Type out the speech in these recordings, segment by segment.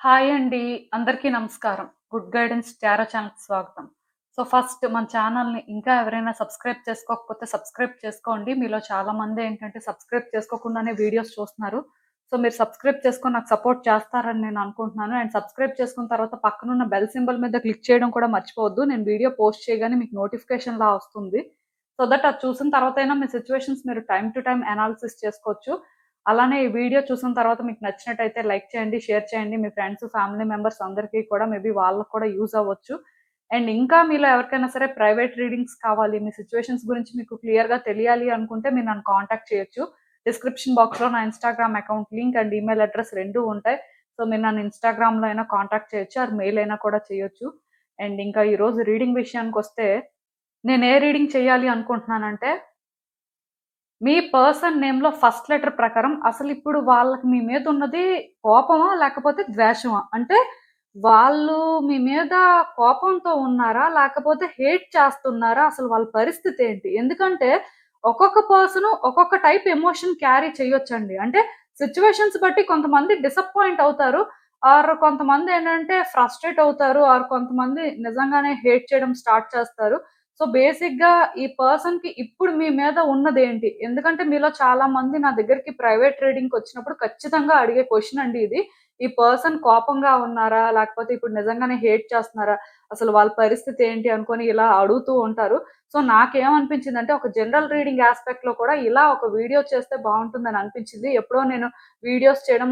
Hi అండి. అందరికీ నమస్కారం. గుడ్ గైడెన్స్ టారో ఛానల్‌కి స్వాగతం. ఫస్ట్ మన ఛానల్‌ని ఇంకా ఎవరైనా సబ్స్క్రైబ్ చేసుకోకపోతే సబ్స్క్రైబ్ చేసుకోండి. మీలో చాలామంది ఏంటంటే సబ్స్క్రైబ్ చేసుకోకుండానే వీడియోస్ చూస్తున్నారు. మీరు సబ్స్క్రైబ్ చేసుకొని నాకు సపోర్ట్ చేస్తారని నేను అనుకుంటున్నాను. అండ్ సబ్స్క్రైబ్ చేసుకున్న తర్వాత పక్కనున్న బెల్ సింబల్ మీద క్లిక్ చేయడం కూడా మర్చిపోవద్దు. నేను వీడియో పోస్ట్ చేయగానే మీకు నోటిఫికేషన్‌లా వస్తుంది. దట్ అది చూసిన తర్వాతైనా మీ సిట్యుయేషన్స్ మీరు టైమ్ టు టైమ్ అనాలిసిస్ చేసుకోవచ్చు. అలానే ఈ వీడియో చూసిన తర్వాత మీకు నచ్చినట్టయితే లైక్ చేయండి, షేర్ చేయండి. మీ ఫ్రెండ్స్, ఫ్యామిలీ మెంబర్స్ అందరికీ కూడా మేబీ వాళ్ళకి కూడా యూజ్ అవ్వచ్చు. అండ్ ఇంకా మీలో ఎవరికైనా సరే ప్రైవేట్ రీడింగ్స్ కావాలి, మీ సిట్యుయేషన్స్ గురించి మీకు క్లియర్‌గా తెలియాలి అనుకుంటే మీరు నన్ను కాంటాక్ట్ చేయొచ్చు. డిస్క్రిప్షన్ బాక్స్‌లో నా Instagram account link and email address 2 ఉంటాయి. మీరు నన్ను ఇన్‌స్టాగ్రామ్‌లో అయినా కాంటాక్ట్ చేయొచ్చు ఆర్ మెయిల్ అయినా కూడా చేయొచ్చు. అండ్ ఇంకా ఈరోజు రీడింగ్ విషయానికొస్తే నేను ఏ రీడింగ్ చేయాలి అనుకుంటున్నానంటే మీ పర్సన్ నేమ్‌లో ఫస్ట్ లెటర్ ప్రకారం అసలిప్పుడు వాళ్ళకి మీ మీదున్నది కోపమా? లేకపోతే ద్వేషమా? అంటే వాళ్ళు మీ మీద కోపంతో ఉన్నారా? లేకపోతే హేట్ చేస్తున్నారా? అసలు వాళ్ళ పరిస్థితేంటి? ఎందుకంటే ఒక్కొక్క పర్సను ఒక్కొక్క టైప్ ఎమోషన్ క్యారీ చేయొచ్చండి. అంటే సిట్యుయేషన్స్ బట్టి కొంతమంది డిసప్పాయింట్ అవుతారు. ఆర్ కొంతమందేంటంటే ఫ్రస్ట్రేట్ అవుతారు. ఆర్ కొంతమంది నిజంగానే హేట్ చేయడం స్టార్ట్ చేస్తారు. బేసిక్‌గా ఈ పర్సన్‌కి ఇప్పుడు మీ మీద ఉన్నదేంటి? ఎందుకంటే మీలో చాలా మంది నా దగ్గరికి ప్రైవేట్ రీడింగ్‌కొచ్చినప్పుడు ఖచ్చితంగా అడిగే క్వెషన్ అండి ఇది. ఈ పర్సన్ కోపంగా ఉన్నారా? లేకపోతే ఇప్పుడు నిజంగానే హేట్ చేస్తున్నారా? అసలు వాళ్ళ పరిస్థితి ఏంటి అనుకోని ఇలా అడుగుతూ ఉంటారు. నాకేమనిపించిందంటే ఒక జనరల్ రీడింగ్ యాస్పెక్ట్‌లో కూడా ఇలా ఒక వీడియో చేస్తే బావుంటుందని అనిపించింది. ఎప్పుడో నేను వీడియోస్ చేయడం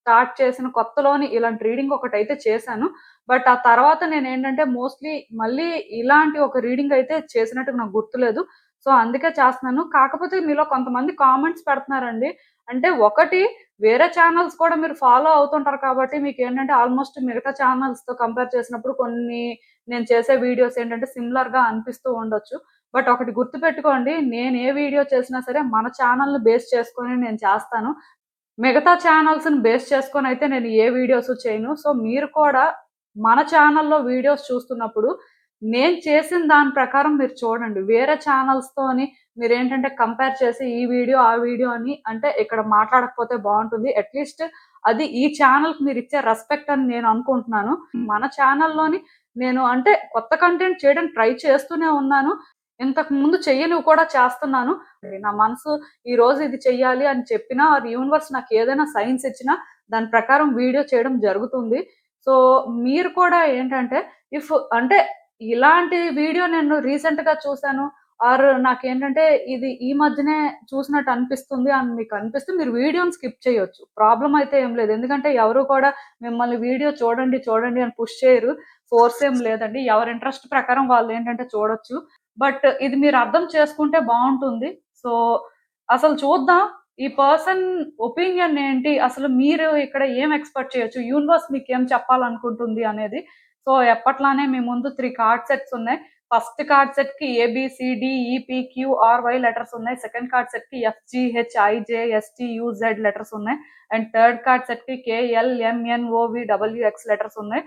స్టార్ట్ చేసిన కొత్తలోని ఇలాంటి రీడింగ్ ఒకటైతే చేశాను. బట్ ఆ తర్వాత నేనేంటంటే మోస్ట్‌లీ మళ్ళీ ఇలాంటి ఒక రీడింగ్ అయితే చేసినట్టుగా నాకు గుర్తులేదు. అందుకే చేస్తున్నాను. కాకపోతే మీలో కొంతమంది కామెంట్స్ పెడుతున్నారండి. అంటే ఒకటి వేరే ఛానెల్స్ కూడా మీరు ఫాలో అవుతుంటారు కాబట్టి మీకేంటంటే ఆల్‌మోస్ట్ మిగతా ఛానెల్స్‌తో కంపేర్ చేసినప్పుడు కొన్ని నేను చేసే వీడియోస్ ఏంటంటే సిమిలర్‌గా అనిపిస్తూ ఉండొచ్చు. బట్ ఒకటి గుర్తుపెట్టుకోండి. నేను ఏ వీడియో చేసినా సరే మన ఛానెల్‌ని బేస్ చేసుకొని నేను చేస్తాను. మిగతా ఛానెల్స్‌ని బేస్ చేసుకొనైతే నేను ఏ వీడియోసు చేయను. మీరు కూడా మన ఛానెల్‌లో వీడియోస్ చూస్తున్నప్పుడు, నేను చేసిన దాని ప్రకారం మీరు చూడండి. వేరే ఛానెల్స్‌తోని మీరేంటంటే కంపేర్ చేసి ఈ వీడియో, ఆ వీడియో అని అంటే ఇక్కడ మాట్లాడకపోతే బావుంటుంది. అట్‌లీస్ట్ అది ఈ ఛానెల్‌కి మీరిచ్చే రెస్పెక్ట్ అని నేను అనుకుంటున్నాను. మన ఛానెల్‌లోని నేను అంటే కొత్త కంటెంట్ చేయడానికి ట్రై చేస్తూనే ఉన్నాను. ఇంతకు ముందు చెయ్యనివి కూడా చేస్తున్నాను. నా మనసు ఈరోజు ఇది చెయ్యాలి అని చెప్పినా ఆర్ యూనివర్స్ నాకేదైనా సైన్స్ ఇచ్చినా దాని ప్రకారం వీడియో చేయడం జరుగుతుంది. సో, మీరు కూడా ఏంటంటే ఇఫ్ అంటే ఇలాంటి వీడియో నేను రీసెంట్‌గా చూసాను ఆర్ నాకేంటంటే ఇది ఈ మధ్యనే చూసినట్టు అనిపిస్తుంది అని మీకు అనిపిస్తే మీరు వీడియోని స్కిప్ చేయొచ్చు. ప్రాబ్లమ్ అయితే ఏం లేదు. ఎందుకంటే ఎవరు కూడా మిమ్మల్ని వీడియో చూడండి, చూడండి అని పుష్ చేయరు. ఫోర్స్ ఏం లేదండి. ఎవరి ఇంట్రెస్ట్ ప్రకారం వాళ్ళేంటంటే చూడొచ్చు. బట్ ఇది మీరు అర్థం చేసుకుంటే బావుంటుంది. సో, అసలు చూద్దాం. ఈ పర్సన్ ఒపీనియన్ ఏంటి? అసలు మీరు ఇక్కడ ఏం ఎక్స్‌పెక్ట్ చేయొచ్చు? యూనివర్స్ మీకేం చెప్పాలనుకుంటుంది అనేది. ఎప్పట్లానే మీ ముందు 3 కార్డ్ సెట్స్ ఉన్నాయి. ఫస్ట్ కార్డ్ సెట్‌కి ఏబీసీడీ, ఈపీ, క్యూఆర్‌వై లెటర్స్ ఉన్నాయి. సెకండ్ కార్డ్ సెట్‌కి ఎఫ్‌జీహెచ్, ఐజే, ఎస్‌టీ, యూజెడ్ లెటర్స్ ఉన్నాయి. అండ్ థర్డ్ కార్డ్ సెట్‌కి కేఎల్, ఎంఎన్ఓవి, డబ్ల్యూఎక్స్ లెటర్స్ ఉన్నాయి.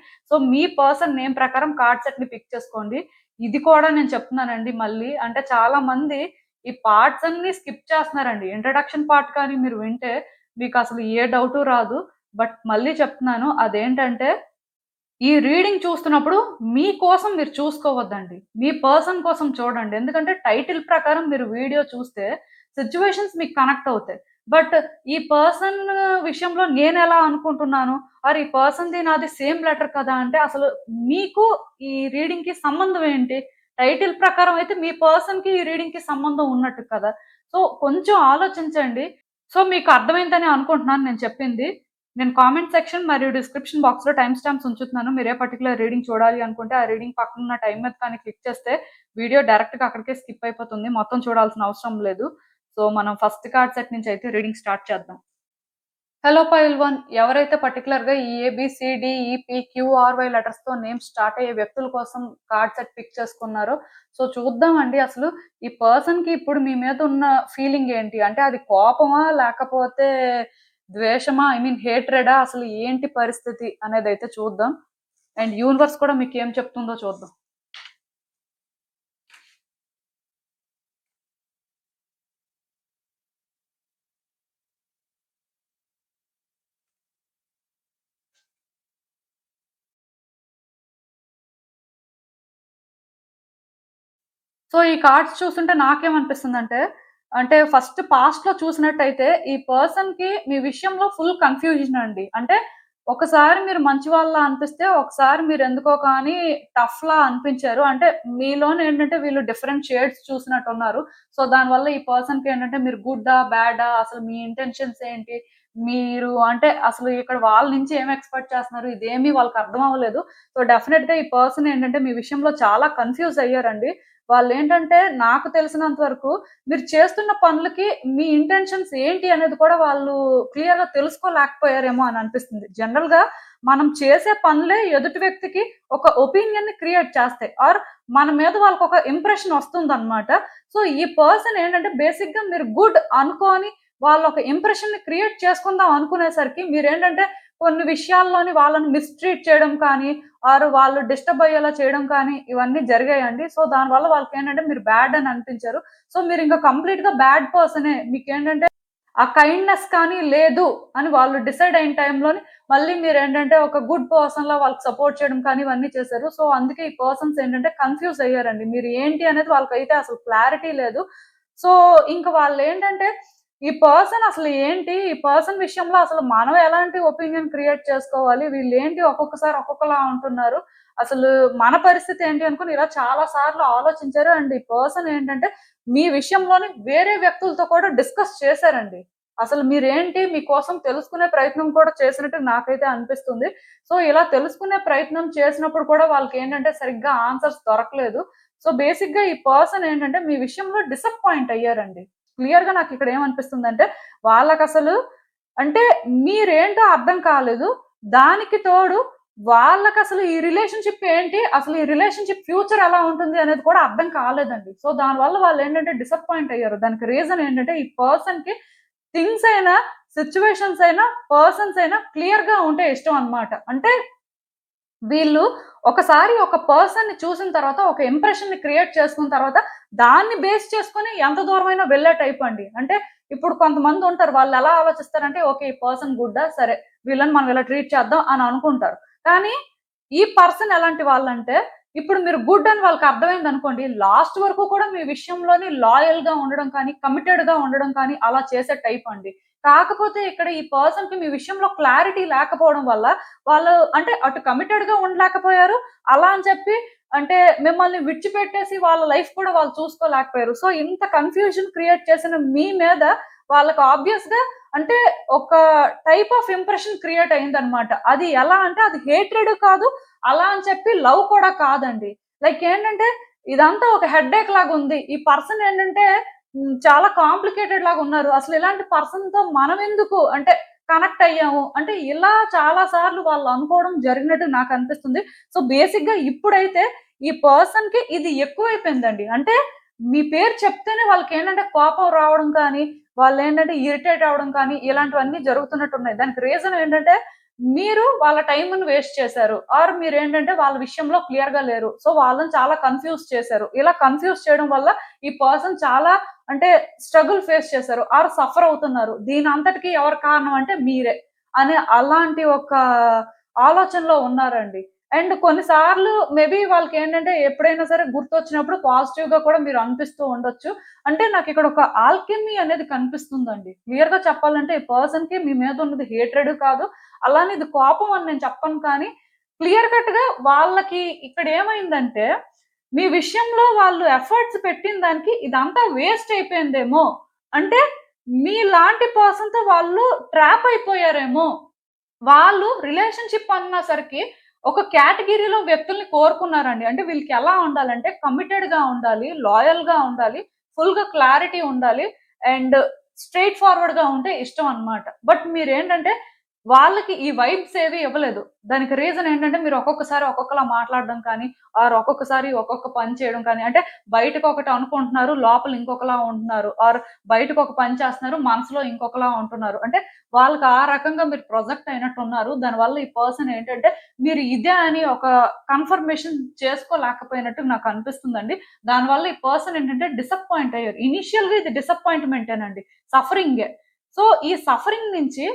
మీ పర్సన్ నేమ్ ప్రకారం కార్డ్ సెట్‌ని పిక్ చేసుకోండి. ఇది కూడా నేను చెప్తున్నానండి మళ్ళీ. అంటే చాలా మంది ఈ పార్ట్స్ అన్నీ స్కిప్ చేస్తున్నారండి. ఇంట్రడక్షన్ పార్ట్ కానీ మీరు వింటే మీకసలు ఏ డౌటు రాదు. బట్ మళ్ళీ చెప్తున్నాను అదేంటంటే ఈ రీడింగ్ చూస్తున్నప్పుడు మీకోసం మీరు చూసుకోవద్దండి. మీ పర్సన్ కోసం చూడండి. ఎందుకంటే టైటిల్ ప్రకారం మీరు వీడియో చూస్తే సిట్యుయేషన్స్ మీకు కనెక్ట్ అవుతాయి. బట్ ఈ పర్సన్ విషయంలో నేనెలా అనుకుంటున్నాను, ఈ పర్సన్‌ది నాది సేమ్ లెటర్ కదా! అంటే అసలు మీకు ఈ రీడింగ్‌కి సంబంధం ఏంటి? టైటిల్ ప్రకారం అయితే మీ పర్సన్‌కి ఈ రీడింగ్‌కి సంబంధం ఉన్నట్టు కదా! కొంచెం ఆలోచించండి. మీకు అర్థమైందని అనుకుంటున్నాను నేను చెప్పింది. నేను కామెంట్ సెక్షన్ మరియు డిస్క్రిప్షన్ బాక్స్‌లో టైమ్ స్టాంప్స్ ఉంచుతున్నాను. మీరు ఏ పర్టిక్యులర్ రీడింగ్ చూడాలి అనుకుంటే, ఆ రీడింగ్ పక్కనున్న టైమ్ మీద కానీ క్లిక్ చేస్తే వీడియో డైరెక్ట్‌గా అక్కడికే స్కిప్ అయిపోతుంది. మొత్తం చూడాల్సిన అవసరం లేదు. మనం ఫస్ట్ కార్డ్ సెట్ నుంచి అయితే రీడింగ్ స్టార్ట్ చేద్దాం. హలో పైల్ 1 ఎవరైతే పర్టిక్యులర్‌గా ఈ ఏబీసీడీ, ఈపీ, క్యూఆర్‌వై లెటర్స్‌తో నేమ్స్ స్టార్ట్ అయ్యే వ్యక్తుల కోసం కార్డ్ సెట్ పిక్ చేసుకున్నారో, చూద్దామండి అసలు ఈ పర్సన్‌కి ఇప్పుడు మీ మీద ఉన్న ఫీలింగ్ ఏంటి? అంటే అది కోపమా? లేకపోతే ద్వేషమా? I mean హేట్రెడా? అసలు ఏంటి పరిస్థితి అనేదైతే చూద్దాం. అండ్ యూనివర్స్ కూడా మీకేం చెప్తుందో చూద్దాం. సో, ఈ కార్డ్స్ చూస్తుంటే నాకేమనిపిస్తుందంటే, అంటే ఫస్ట్ పాస్ట్‌లో చూసినట్టయితే ఈ పర్సన్‌కి మీ విషయంలో ఫుల్ కన్‌ఫ్యూజన్ అండి. అంటే ఒకసారి మీరు మంచివాళ్ళలా అనిపిస్తే, ఒకసారి మీరెందుకో కానీ టఫ్‌లా అనిపించారు. అంటే మీలోనేంటంటే వీళ్ళు డిఫరెంట్ షేడ్స్ చూసినట్టున్నారు. సో, దానివల్ల ఈ పర్సన్‌కేంటంటే మీరు గుడ్డా? బ్యాడా? అసలు మీ ఇంటెన్షన్స్ ఏంటి? మీరు అంటే అసలు ఇక్కడ వాళ్ళ నుంచి ఏం ఎక్స్‌పెక్ట్ చేస్తున్నారు? ఇదేమీ వాళ్ళకర్థం అవ్వలేదు. సో, డెఫినెట్‌గా ఈ పర్సన్ ఏంటంటే మీ విషయంలో చాలా కన్‌ఫ్యూజ్ అయ్యారండి. వాళ్ళేంటంటే నాకు తెలిసినంత వరకు మీరు చేస్తున్న పనులకి మీ ఇంటెన్షన్స్ ఏంటి అనేది కూడా వాళ్ళు క్లియర్‌గా తెలుసుకోలేకపోయారేమో అని అనిపిస్తుంది. జనరల్‌గా మనం చేసే పనులే ఎదుటి వ్యక్తికి ఒక ఒపీనియన్‌ని క్రియేట్ చేస్తాయి. ఆర్ మన మీద వాళ్ళకొక ఇంప్రెషన్ వస్తుందన్నమాట. సో, ఈ పర్సన్ ఏంటంటే బేసిక్‌గా మీరు గుడ్ అనుకోని వాళ్ళొక ఇంప్రెషన్‌ని క్రియేట్ చేసుకుందాం అనుకునేసరికి మీరేంటంటే కొన్ని విషయాల్లోని వాళ్ళని మిస్‌ట్రీట్ చేయడం కానీ, ఆరు వాళ్ళు డిస్టర్బ్ అయ్యేలా చేయడం కానీ ఇవన్నీ జరిగాయండి. సో, దానివల్ల వాళ్ళకేంటంటే మీరు బ్యాడ్ అని అనిపించారు. సో, మీరింక కంప్లీట్‌గా బ్యాడ్ పర్సనే. మీకేంటంటే ఆ కైండ్‌నెస్ కానీ లేదు అని వాళ్ళు డిసైడ్ అయిన టైంలోని మళ్ళీ మీరేంటంటే ఒక గుడ్ పర్సన్‌లా వాళ్ళకి సపోర్ట్ చేయడం కానీ ఇవన్నీ చేశారు. సో, అందుకే ఈ పర్సన్స్ ఏంటంటే కన్‌ఫ్యూజ్ అయ్యారండి. మీరు ఏంటి అనేది వాళ్ళకైతే అసలు క్లారిటీ లేదు. సో, ఇంక వాళ్ళేంటంటే ఈ పర్సన్ అసలు ఏంటి? ఈ పర్సన్ విషయంలో అసలు మనం ఎలాంటి ఒపీనియన్ క్రియేట్ చేసుకోవాలి? వీళ్ళేంటి ఒక్కొక్కసారి ఒక్కొక్కలా ఉంటున్నారు? అసలు మన పరిస్థితి ఏంటి అనుకుని ఇలా చాలా సార్లు ఆలోచించారు. అండ్ ఈ పర్సన్ ఏంటంటే మీ విషయంలోని వేరే వ్యక్తులతో కూడా డిస్కస్ చేశారండి. అసలు మీరేంటి? మీకోసం తెలుసుకునే ప్రయత్నం కూడా చేసినట్టు నాకైతే అనిపిస్తుంది. సో, ఇలా తెలుసుకునే ప్రయత్నం చేసినప్పుడు కూడా వాళ్ళకేంటంటే సరిగ్గా ఆన్సర్స్ దొరకలేదు. సో, బేసిక్‌గా ఈ పర్సన్ ఏంటంటే మీ విషయంలో డిసప్పాయింట్ అయ్యారండి. క్లియర్‌గా నాకిక్కడ ఏమనిపిస్తుందంటే వాళ్ళకసలు అంటే మీరేంటో అర్థం కాలేదు. దానికి తోడు వాళ్ళకసలు ఈ రిలేషన్‌షిప్ ఏంటి? అసలు ఈ రిలేషన్‌షిప్ ఫ్యూచర్ ఎలా ఉంటుంది అనేది కూడా అర్థం కాలేదండి. సో, దానివల్ల వాళ్ళేంటంటే డిసప్పాయింట్ అయ్యారు. దానికి రీజన్ ఏంటంటే ఈ పర్సన్‌కి థింగ్స్ అయినా, సిట్యుయేషన్స్ అయినా, పర్సన్స్ అయినా క్లియర్‌గా ఉంటే ఇష్టం అన్నమాట. అంటే వీళ్ళు ఒకసారి ఒక పర్సన్‌ని చూసిన తర్వాత ఒక ఇంప్రెషన్‌ని క్రియేట్ చేసుకున్న తర్వాత దాన్ని బేస్ చేసుకొని ఎంత దూరమైనా వెళ్ళే టైప్ అండి. అంటే ఇప్పుడు కొంతమందుంటారు. వాళ్ళెలా ఆలోచిస్తారంటే ఓకే. ఈ పర్సన్ గుడ్డా? సరే. వీళ్ళని మనం ఇలా ట్రీట్ చేద్దాం అని అనుకుంటారు. కానీ ఈ పర్సన్ ఎలాంటి వాళ్ళంటే ఇప్పుడు మీరు గుడ్ అని వాళ్ళకి అర్థమైందనుకోండి. లాస్ట్ వరకు కూడా మీ విషయంలోని లాయల్‌గా ఉండడం కానీ, కమిటెడ్‌గా ఉండడం కానీ అలా చేసే టైప్ అండి. కాకపోతే ఇక్కడ ఈ పర్సన్‌కి మీ విషయంలో క్లారిటీ లేకపోవడం వల్ల వాళ్ళు అంటే అటు కమిటెడ్‌గా ఉండలేకపోయారు. అలా అని చెప్పి అంటే మిమ్మల్ని విడిచిపెట్టేసి వాళ్ళ లైఫ్ కూడా వాళ్ళు చూసుకోలేకపోయారు. సో, ఇంత కన్‌ఫ్యూజన్ క్రియేట్ చేసిన మీ మీద వాళ్ళకి ఆబ్వియస్‌గా అంటే ఒక టైప్ ఆఫ్ ఇంప్రెషన్ క్రియేట్ అయిందన్నమాట. అది ఎలా అంటే అది హేట్రెడ్ కాదు. అలా అని చెప్పి లవ్ కూడా కాదండి. లైక్ ఏంటంటే ఇదంతా ఒక హెడ్‌ఏక్ లాగుంది. ఈ పర్సన్ ఏంటంటే చాలా కాంప్లికేటెడ్ లాగున్నారు. అసలు ఇలాంటి పర్సన్‌తో మనమెందుకు అంటే కనెక్ట్ అయ్యాము. అంటే ఇలా చాలా సార్లు వాళ్ళు అనుకోవడం జరిగినట్టు నాకనిపిస్తుంది. సో, బేసిక్‌గా ఇప్పుడైతే ఈ పర్సన్‌కి ఇది ఎక్కువైపోయిందండి. అంటే మీ పేరు చెప్తేనే వాళ్ళకేంటంటే కోపం రావడం కానీ, వాళ్ళేంటంటే ఇరిటేట్ అవ్వడం కానీ, ఇలాంటివన్నీ జరుగుతున్నట్టున్నాయి. దానికి రీజన్ ఏంటంటే మీరు వాళ్ళ టైమ్‌ని వేస్ట్ చేశారు. ఆర్ మీరేంటంటే వాళ్ళ విషయంలో క్లియర్‌గా లేరు. సో, వాళ్ళని చాలా కన్‌ఫ్యూజ్ చేశారు. ఇలా కన్‌ఫ్యూజ్ చేయడం వల్ల ఈ పర్సన్ చాలా అంటే స్ట్రగుల్ ఫేస్ చేశారు. ఆర్ సఫర్ అవుతున్నారు. దీనంతటికి ఎవరు కారణం అంటే మీరే. అనే అలాంటి ఒక ఆలోచనలో ఉన్నారండి. అండ్ కొన్ని సార్లు మేబీ వాళ్ళకేంటంటే ఎప్పుడైనా సరే గుర్తొచ్చినప్పుడు పాజిటివ్‌గా కూడా మీరు అనిపిస్తూ ఉండొచ్చు. అంటే నాకిక్కడ ఒక ఆల్కెమీ అనేది కనిపిస్తుందండి. క్లియర్‌గా చెప్పాలంటే ఈ పర్సన్‌కి మీ మీద ఉన్నది హేట్రెడ్ కాదు. అలానే ఇది కోపం అని నేను చెప్పను కానీ క్లియర్ కట్‌గా వాళ్ళకి ఇక్కడేమైందంటే మీ విషయంలో వాళ్ళు ఎఫర్ట్స్ పెట్టిన దానికి ఇదంతా వేస్ట్ అయిపోయిందేమో! అంటే మీలాంటి పర్సన్‌తో వాళ్ళు ట్రాప్ అయిపోయారేమో! వాళ్ళు రిలేషన్‌షిప్ అన్న సరికి ఒక కేటగిరీలో వ్యక్తుల్ని కోరుకున్నారండి. అంటే వీళ్ళకి ఎలా ఉండాలంటే కమిటెడ్‌గా ఉండాలి, లాయల్‌గా ఉండాలి, ఫుల్‌గా క్లారిటీ ఉండాలి అండ్ స్ట్రెయిట్ ఫార్వర్డ్‌గా ఉంటే ఇష్టం అన్నమాట. బట్ మీరేంటంటే వాళ్ళకి ఈ వైబ్స్ ఏవి ఇవ్వలేదు. దానికి రీజన్ ఏంటంటే మీరు ఒక్కొక్కసారి ఒక్కొక్కలా మాట్లాడడం కానీ, ఆర్ ఒక్కొక్కసారి ఒక్కొక్క పని చేయడం కానీ, అంటే బయటకొకటి అనుకుంటున్నారు, లోపల ఇంకొకలా ఉంటున్నారు. ఆర్ బయటకొక పని చేస్తున్నారు, మనసులో ఇంకొకలా ఉంటున్నారు. అంటే వాళ్ళకి ఆ రకంగా మీరు ప్రొజెక్ట్ అయినట్టున్నారు. దానివల్ల ఈ పర్సన్ ఏంటంటే మీరు ఇదే అని ఒక కన్ఫర్మేషన్ చేసుకోలేకపోయినట్టు నాకనిపిస్తుందండి. దానివల్ల ఈ పర్సన్ ఏంటంటే డిసప్పాయింట్ అయ్యారు. ఇనీషియల్‌గా ఇది డిసప్పాయింట్‌మెంటేనండి. సఫరింగే. సో, ఈ సఫరింగ్ నుంచి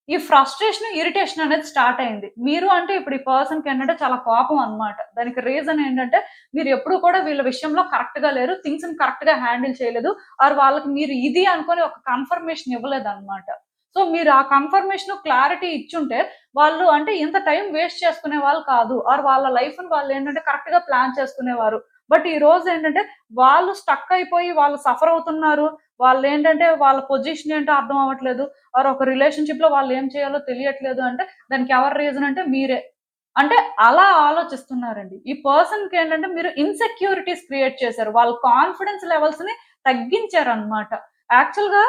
ఈ ఫ్రస్ట్రేషన్, ఇరిటేషన్ అనేది స్టార్ట్ అయింది. మీరు అంటే ఇప్పుడు ఈ పర్సన్‌కి ఏంటంటే చాలా కోపం అన్నమాట. దానికి రీజన్ ఏంటంటే మీరు ఎప్పుడు కూడా వీళ్ళ విషయంలో కరెక్ట్‌గా లేరు. థింగ్స్‌ని కరెక్ట్‌గా హ్యాండిల్ చేయలేదు. ఆర్ వాళ్ళకి మీరు ఇది అనుకోని ఒక కన్ఫర్మేషన్ ఇవ్వలేదన్నమాట. సో, మీరు ఆ కన్ఫర్మేషన్, క్లారిటీ ఇచ్చుంటే వాళ్ళు అంటే ఇంత టైం వేస్ట్ చేసుకునే వాళ్ళు కాదు. ఆర్ వాళ్ళ లైఫ్‌ని వాళ్ళేంటంటే కరెక్ట్‌గా ప్లాన్ చేసుకునేవారు. బట్ ఈ రోజు ఏంటంటే వాళ్ళు స్టక్ అయిపోయి వాళ్ళు సఫర్ అవుతున్నారు. వాళ్ళేంటంటే వాళ్ళ పొజిషన్ ఏంటో అర్థం అవ్వట్లేదు. ఆర్ ఒక రిలేషన్‌షిప్‌లో వాళ్ళు ఏం చేయాలో తెలియట్లేదు అంటే దానికి ఎవరు రీజన్ అంటే మీరే. అంటే అలా ఆలోచిస్తున్నారండి. ఈ పర్సన్‌కేంటంటే మీరు ఇన్‌సెక్యూరిటీస్ క్రియేట్ చేశారు. వాళ్ళ కాన్ఫిడెన్స్ లెవెల్స్‌ని తగ్గించారన్నమాట. యాక్చువల్‌గా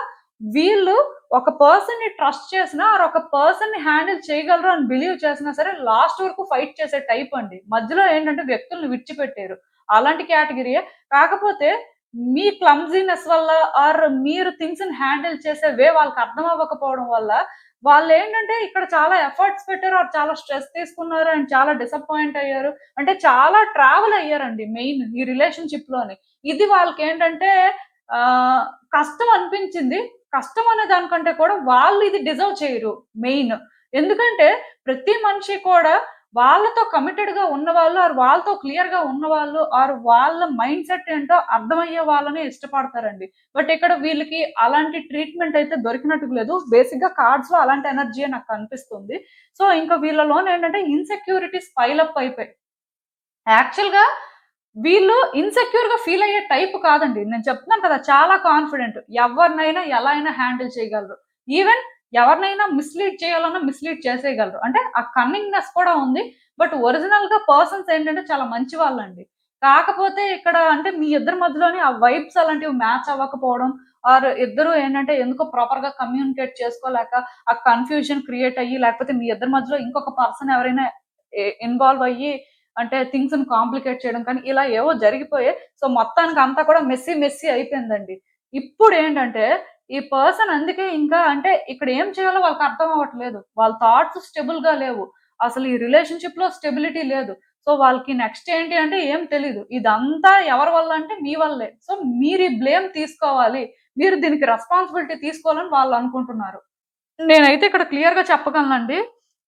వీళ్ళు ఒక పర్సన్‌ని ట్రస్ట్ చేసినా ఆర్ ఒక పర్సన్‌ని హ్యాండిల్ చేయగలరు అని బిలీవ్ చేసినా సరే లాస్ట్ వరకు ఫైట్ చేసే టైప్ అండి. మధ్యలో ఏంటంటే వ్యక్తుల్ని విడిచిపెట్టారు. అలాంటి కేటగిరీయే. కాకపోతే మీ క్లమ్జీనెస్ వల్ల ఆర్ మీరు థింగ్స్‌ని హ్యాండిల్ చేసే వాళ్ళకి అర్థం అవ్వకపోవడం వల్ల వాళ్ళేంటంటే ఇక్కడ చాలా ఎఫర్ట్స్ పెట్టారు. ఆర్ చాలా స్ట్రెస్ తీసుకున్నారు అండ్ చాలా డిసప్పాయింట్ అయ్యారు. అంటే చాలా ట్రావెల్ అయ్యారండి మెయిన్ ఈ రిలేషన్‌షిప్‌లోని. ఇది వాళ్ళకేంటంటే కష్టం అనిపించింది. కష్టం అనే దానికంటే కూడా వాళ్ళు ఇది డిజర్వ్ చేయరు మెయిన్. ఎందుకంటే ప్రతి మనిషి కూడా వాళ్ళతో కమిటెడ్‌గా ఉన్నవాళ్ళు ఆర్ వాళ్ళతో క్లియర్‌గా ఉన్నవాళ్ళు ఆర్ వాళ్ళ మైండ్ సెట్ ఏంటో అర్థమయ్యే వాళ్ళనే ఇష్టపడతారండి. బట్ ఇక్కడ వీళ్ళకి అలాంటి ట్రీట్‌మెంట్ అయితే దొరికినట్టు లేదు. బేసిక్‌గా కార్డ్స్‌లో అలాంటి ఎనర్జీయే నాకు కనిపిస్తుంది. సో, ఇంకా వీళ్ళలోనేంటంటే ఇన్‌సెక్యూరిటీస్ పైల్ అప్ అయిపోయాయి. యాక్చువల్‌గా వీళ్ళు ఇన్‌సెక్యూర్‌గా ఫీల్ అయ్యే టైప్ కాదండి. నేను చెప్తున్నాను కదా! చాలా కాన్ఫిడెంట్. ఎవరినైనా ఎలా అయినా హ్యాండిల్ చేయగలరు. ఈవెన్ ఎవరినైనా మిస్‌లీడ్ చేయాలన్నా మిస్‌లీడ్ చేసేయగలరు. అంటే ఆ కన్నింగ్‌నెస్ కూడా ఉంది. బట్ ఒరిజినల్‌గా పర్సన్స్ ఏంటంటే చాలా మంచి వాళ్ళండి. కాకపోతే ఇక్కడ అంటే మీ ఇద్దరి మధ్యలోని ఆ వైబ్స్ అలాంటివి మ్యాచ్ అవ్వకపోవడం ఆర్ ఇద్దరు ఏంటంటే ఎందుకో ప్రాపర్‌గా కమ్యూనికేట్ చేసుకోలేక ఆ కన్‌ఫ్యూజన్ క్రియేట్ అయ్యి లేకపోతే మీ ఇద్దరి మధ్యలో ఇంకొక పర్సన్ ఎవరైనా ఇన్వాల్వ్ అయ్యి అంటే థింగ్స్‌ని కాంప్లికేట్ చేయడం కానీ, ఇలా ఏవో జరిగిపోయాయి. సో, మొత్తానికి అంతా కూడా మెస్సీ, మెస్సీ అయిపోయిందండి. ఇప్పుడేంటంటే, ఈ పర్సన్ అందుకే ఇంకా అంటే ఇక్కడ ఏం చేయాలో వాళ్ళకి అర్థం అవ్వట్లేదు. వాళ్ళ థాట్స్ స్టేబుల్‌గా లేవు. అసలు ఈ రిలేషన్‌షిప్‌లో స్టెబిలిటీ లేదు. సో, వాళ్ళకి నెక్స్ట్ ఏంటి అంటే ఏం తెలీదు. ఇదంతా ఎవరి వల్ల అంటే మీ వల్లే. సో, మీరు ఈ బ్లేమ్ తీసుకోవాలి. మీరు దీనికి రెస్పాన్సిబిలిటీ తీసుకోవాలని వాళ్ళనుకుంటున్నారు. నేనైతే ఇక్కడ క్లియర్‌గా చెప్పగలనండి.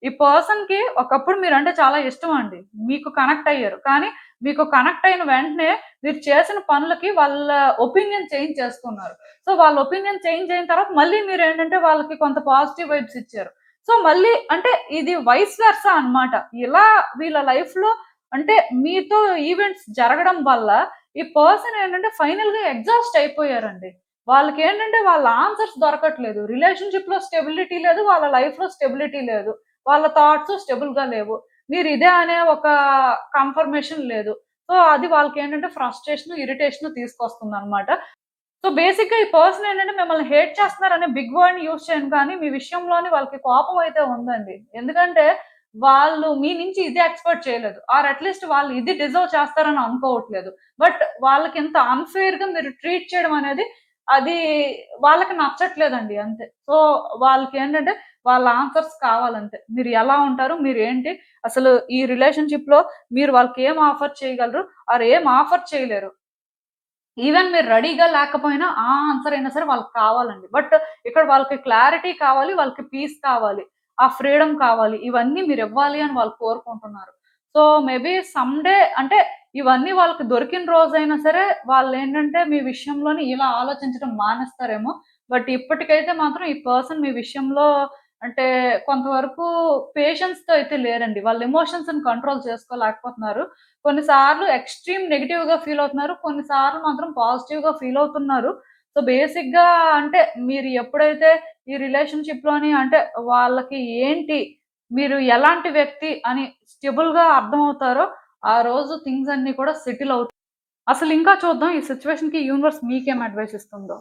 ఈ పర్సన్‌కి ఒకప్పుడు మీరంటే చాలా ఇష్టమండి. మీకు కనెక్ట్ అయ్యారు. కానీ మీకు కనెక్ట్ అయిన వెంటనే మీరు చేసిన పనులకి వాళ్ళ ఒపీనియన్ చేంజ్ చేసుకున్నారు. సో, వాళ్ళ ఒపీనియన్ చేంజ్ అయిన తర్వాత మళ్ళీ మీరేంటంటే వాళ్ళకి కొంత పాజిటివ్ వైబ్స్ ఇచ్చారు. సో, మళ్ళీ అంటే ఇది వైస్ వెర్సా అన్నమాట. ఇలా వీళ్ళ లైఫ్‌లో అంటే మీతో ఈవెంట్స్ జరగడం వల్ల ఈ పర్సన్ ఏంటంటే ఫైనల్‌గా ఎగ్జాస్ట్ అయిపోయారండి. వాళ్ళకేంటంటే వాళ్ళ ఆన్సర్స్ దొరకట్లేదు. రిలేషన్‌షిప్‌లో స్టెబిలిటీ లేదు. వాళ్ళ లైఫ్‌లో స్టెబిలిటీ లేదు. వాళ్ళ థాట్స్ స్టేబుల్‌గా లేవు. మీరు ఇదే అనే ఒక కన్ఫర్మేషన్ లేదు. సో, అది వాళ్ళకేంటంటే ఫ్రస్ట్రేషన్, ఇరిటేషన్ తీసుకొస్తుందనమాట. సో, బేసిక్‌గా ఈ పర్సన్ ఏంటంటే మిమ్మల్ని హేట్ చేస్తున్నారనే బిగ్ వర్డ్‌ని యూజ్ చేయను కానీ, మీ విషయంలోని వాళ్ళకి కోపం అయితే ఉందండి. ఎందుకంటే, వాళ్ళు మీ నుంచి ఇది ఎక్స్‌పెక్ట్ చేయలేదు. ఆర్ అట్‌లీస్ట్ వాళ్ళు ఇది డిజర్వ్ చేస్తారని అనుకోవట్లేదు. బట్ వాళ్ళకింత అన్‌ఫెయిర్‌గా మీరు ట్రీట్ చేయడం అనేది అది వాళ్ళకి నచ్చట్లేదండి అంతే. సో, వాళ్ళకేంటంటే వాళ్ళ ఆన్సర్స్ కావాలంతే. మీరు ఎలా ఉంటారు? మీరేంటి? అసలు ఈ రిలేషన్‌షిప్‌లో మీరు వాళ్ళకేం ఆఫర్ చేయగలరు? ఆర్ ఏం ఆఫర్ చేయలేరు. ఈవెన్ మీరు రెడీగా లేకపోయినా ఆ ఆన్సర్ అయినా సరే వాళ్ళకి కావాలండి. బట్ ఇక్కడ వాళ్ళకి క్లారిటీ కావాలి. వాళ్ళకి పీస్ కావాలి. ఆ ఫ్రీడమ్ కావాలి. ఇవన్నీ మీరివ్వాలి అని వాళ్ళు కోరుకుంటున్నారు. సో, మేబీ సమ్ డే అంటే ఇవన్నీ వాళ్ళకి దొరికిన రోజైనా సరే వాళ్ళేంటంటే మీ విషయంలోని ఇలా ఆలోచించడం మానేస్తారేమో. బట్ ఇప్పటికైతే మాత్రం ఈ పర్సన్ మీ విషయంలో అంటే కొంతవరకు పేషెన్స్‌తో అయితే లేరండి. వాళ్ళ ఎమోషన్స్‌ని కంట్రోల్ చేసుకోలేకపోతున్నారు. కొన్నిసార్లు ఎక్స్‌ట్రీమ్ నెగెటివ్‌గా ఫీల్ అవుతున్నారు. కొన్నిసార్లు మాత్రం పాజిటివ్‌గా ఫీల్ అవుతున్నారు. సో, బేసిక్‌గా అంటే మీరు ఎప్పుడైతే ఈ రిలేషన్‌షిప్‌లోని అంటే వాళ్ళకి ఏంటి, మీరు ఎలాంటి వ్యక్తి అని స్టేబుల్‌గా అర్థమవుతారో, ఆ రోజు థింగ్స్ అన్నీ కూడా సెటిల్ అవుతాయి. అసలు ఇంకా చూద్దాం ఈ సిట్యుయేషన్‌కి యూనివర్స్ మీకేం అడ్వైస్ ఇస్తుందో.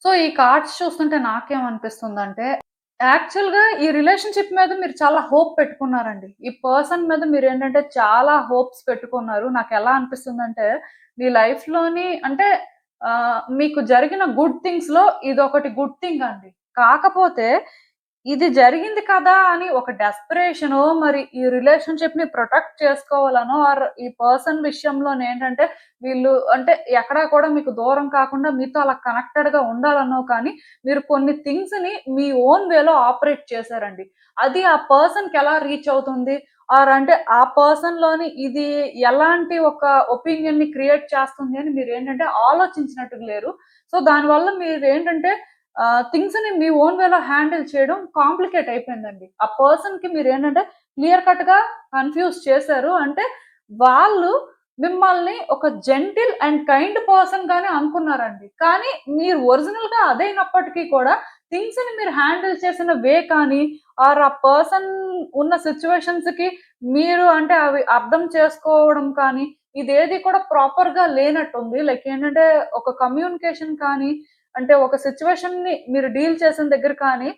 సో, ఈ కార్డ్స్ చూస్తుంటే నాకేమనిపిస్తుందంటే యాక్చువల్‌గా ఈ రిలేషన్‌షిప్ మీద మీరు చాలా హోప్ పెట్టుకున్నారండి. ఈ పర్సన్ మీద మీరేంటంటే చాలా హోప్స్ పెట్టుకున్నారు. నాకెలా అనిపిస్తుందంటే, మీ లైఫ్‌లోని అంటే మీకు జరిగిన గుడ్ థింగ్స్‌లో ఇదొకటి గుడ్ థింగ్ అండి. కాకపోతే ఇది జరిగింది కదా అని ఒక డెస్పరేషనో, మరి ఈ రిలేషన్‌షిప్‌ని ప్రొటెక్ట్ చేసుకోవాలనో ఆర్ ఈ పర్సన్ విషయంలోనేంటంటే వీళ్ళు అంటే ఎక్కడా కూడా మీకు దూరం కాకుండా మీతో అలా కనెక్టెడ్‌గా ఉండాలనో కానీ మీరు కొన్ని థింగ్స్‌ని మీ ఓన్ వేలో ఆపరేట్ చేశారండి. అది ఆ పర్సన్‌కి ఎలా రీచ్ అవుతుంది? ఆర్ అంటే ఆ పర్సన్‌లోని ఇది ఎలాంటి ఒక ఒపీనియన్‌ని క్రియేట్ చేస్తుంది అని మీరేంటంటే ఆలోచించినట్టుగా లేరు. సో, దానివల్ల మీరేంటంటే థింగ్స్‌ని మీ ఓన్ వేలో హ్యాండిల్ చేయడం కాంప్లికేట్ అయిపోయిందండి. ఆ పర్సన్‌కి మీరేంటంటే క్లియర్ కట్‌గా కన్‌ఫ్యూజ్ చేశారు. అంటే వాళ్ళు మిమ్మల్ని ఒక జెంటిల్ అండ్ కైండ్ పర్సన్‌గానే అనుకున్నారండి. కానీ మీరు ఒరిజినల్‌గా అదైనప్పటికీ కూడా థింగ్స్‌ని మీరు హ్యాండిల్ చేసిన వే కానీ, ఆర్ ఆ పర్సన్ ఉన్న సిట్యుయేషన్స్‌కి మీరు అంటే అవి అర్థం చేసుకోవడం కానీ, ఇదేది కూడా ప్రాపర్‌గా లేనట్టుంది. లైక్ ఏంటంటే ఒక కమ్యూనికేషన్ కానీ అంటే ఒక సిట్యుయేషన్‌ని మీరు డీల్ చేసిన దగ్గర కానీ,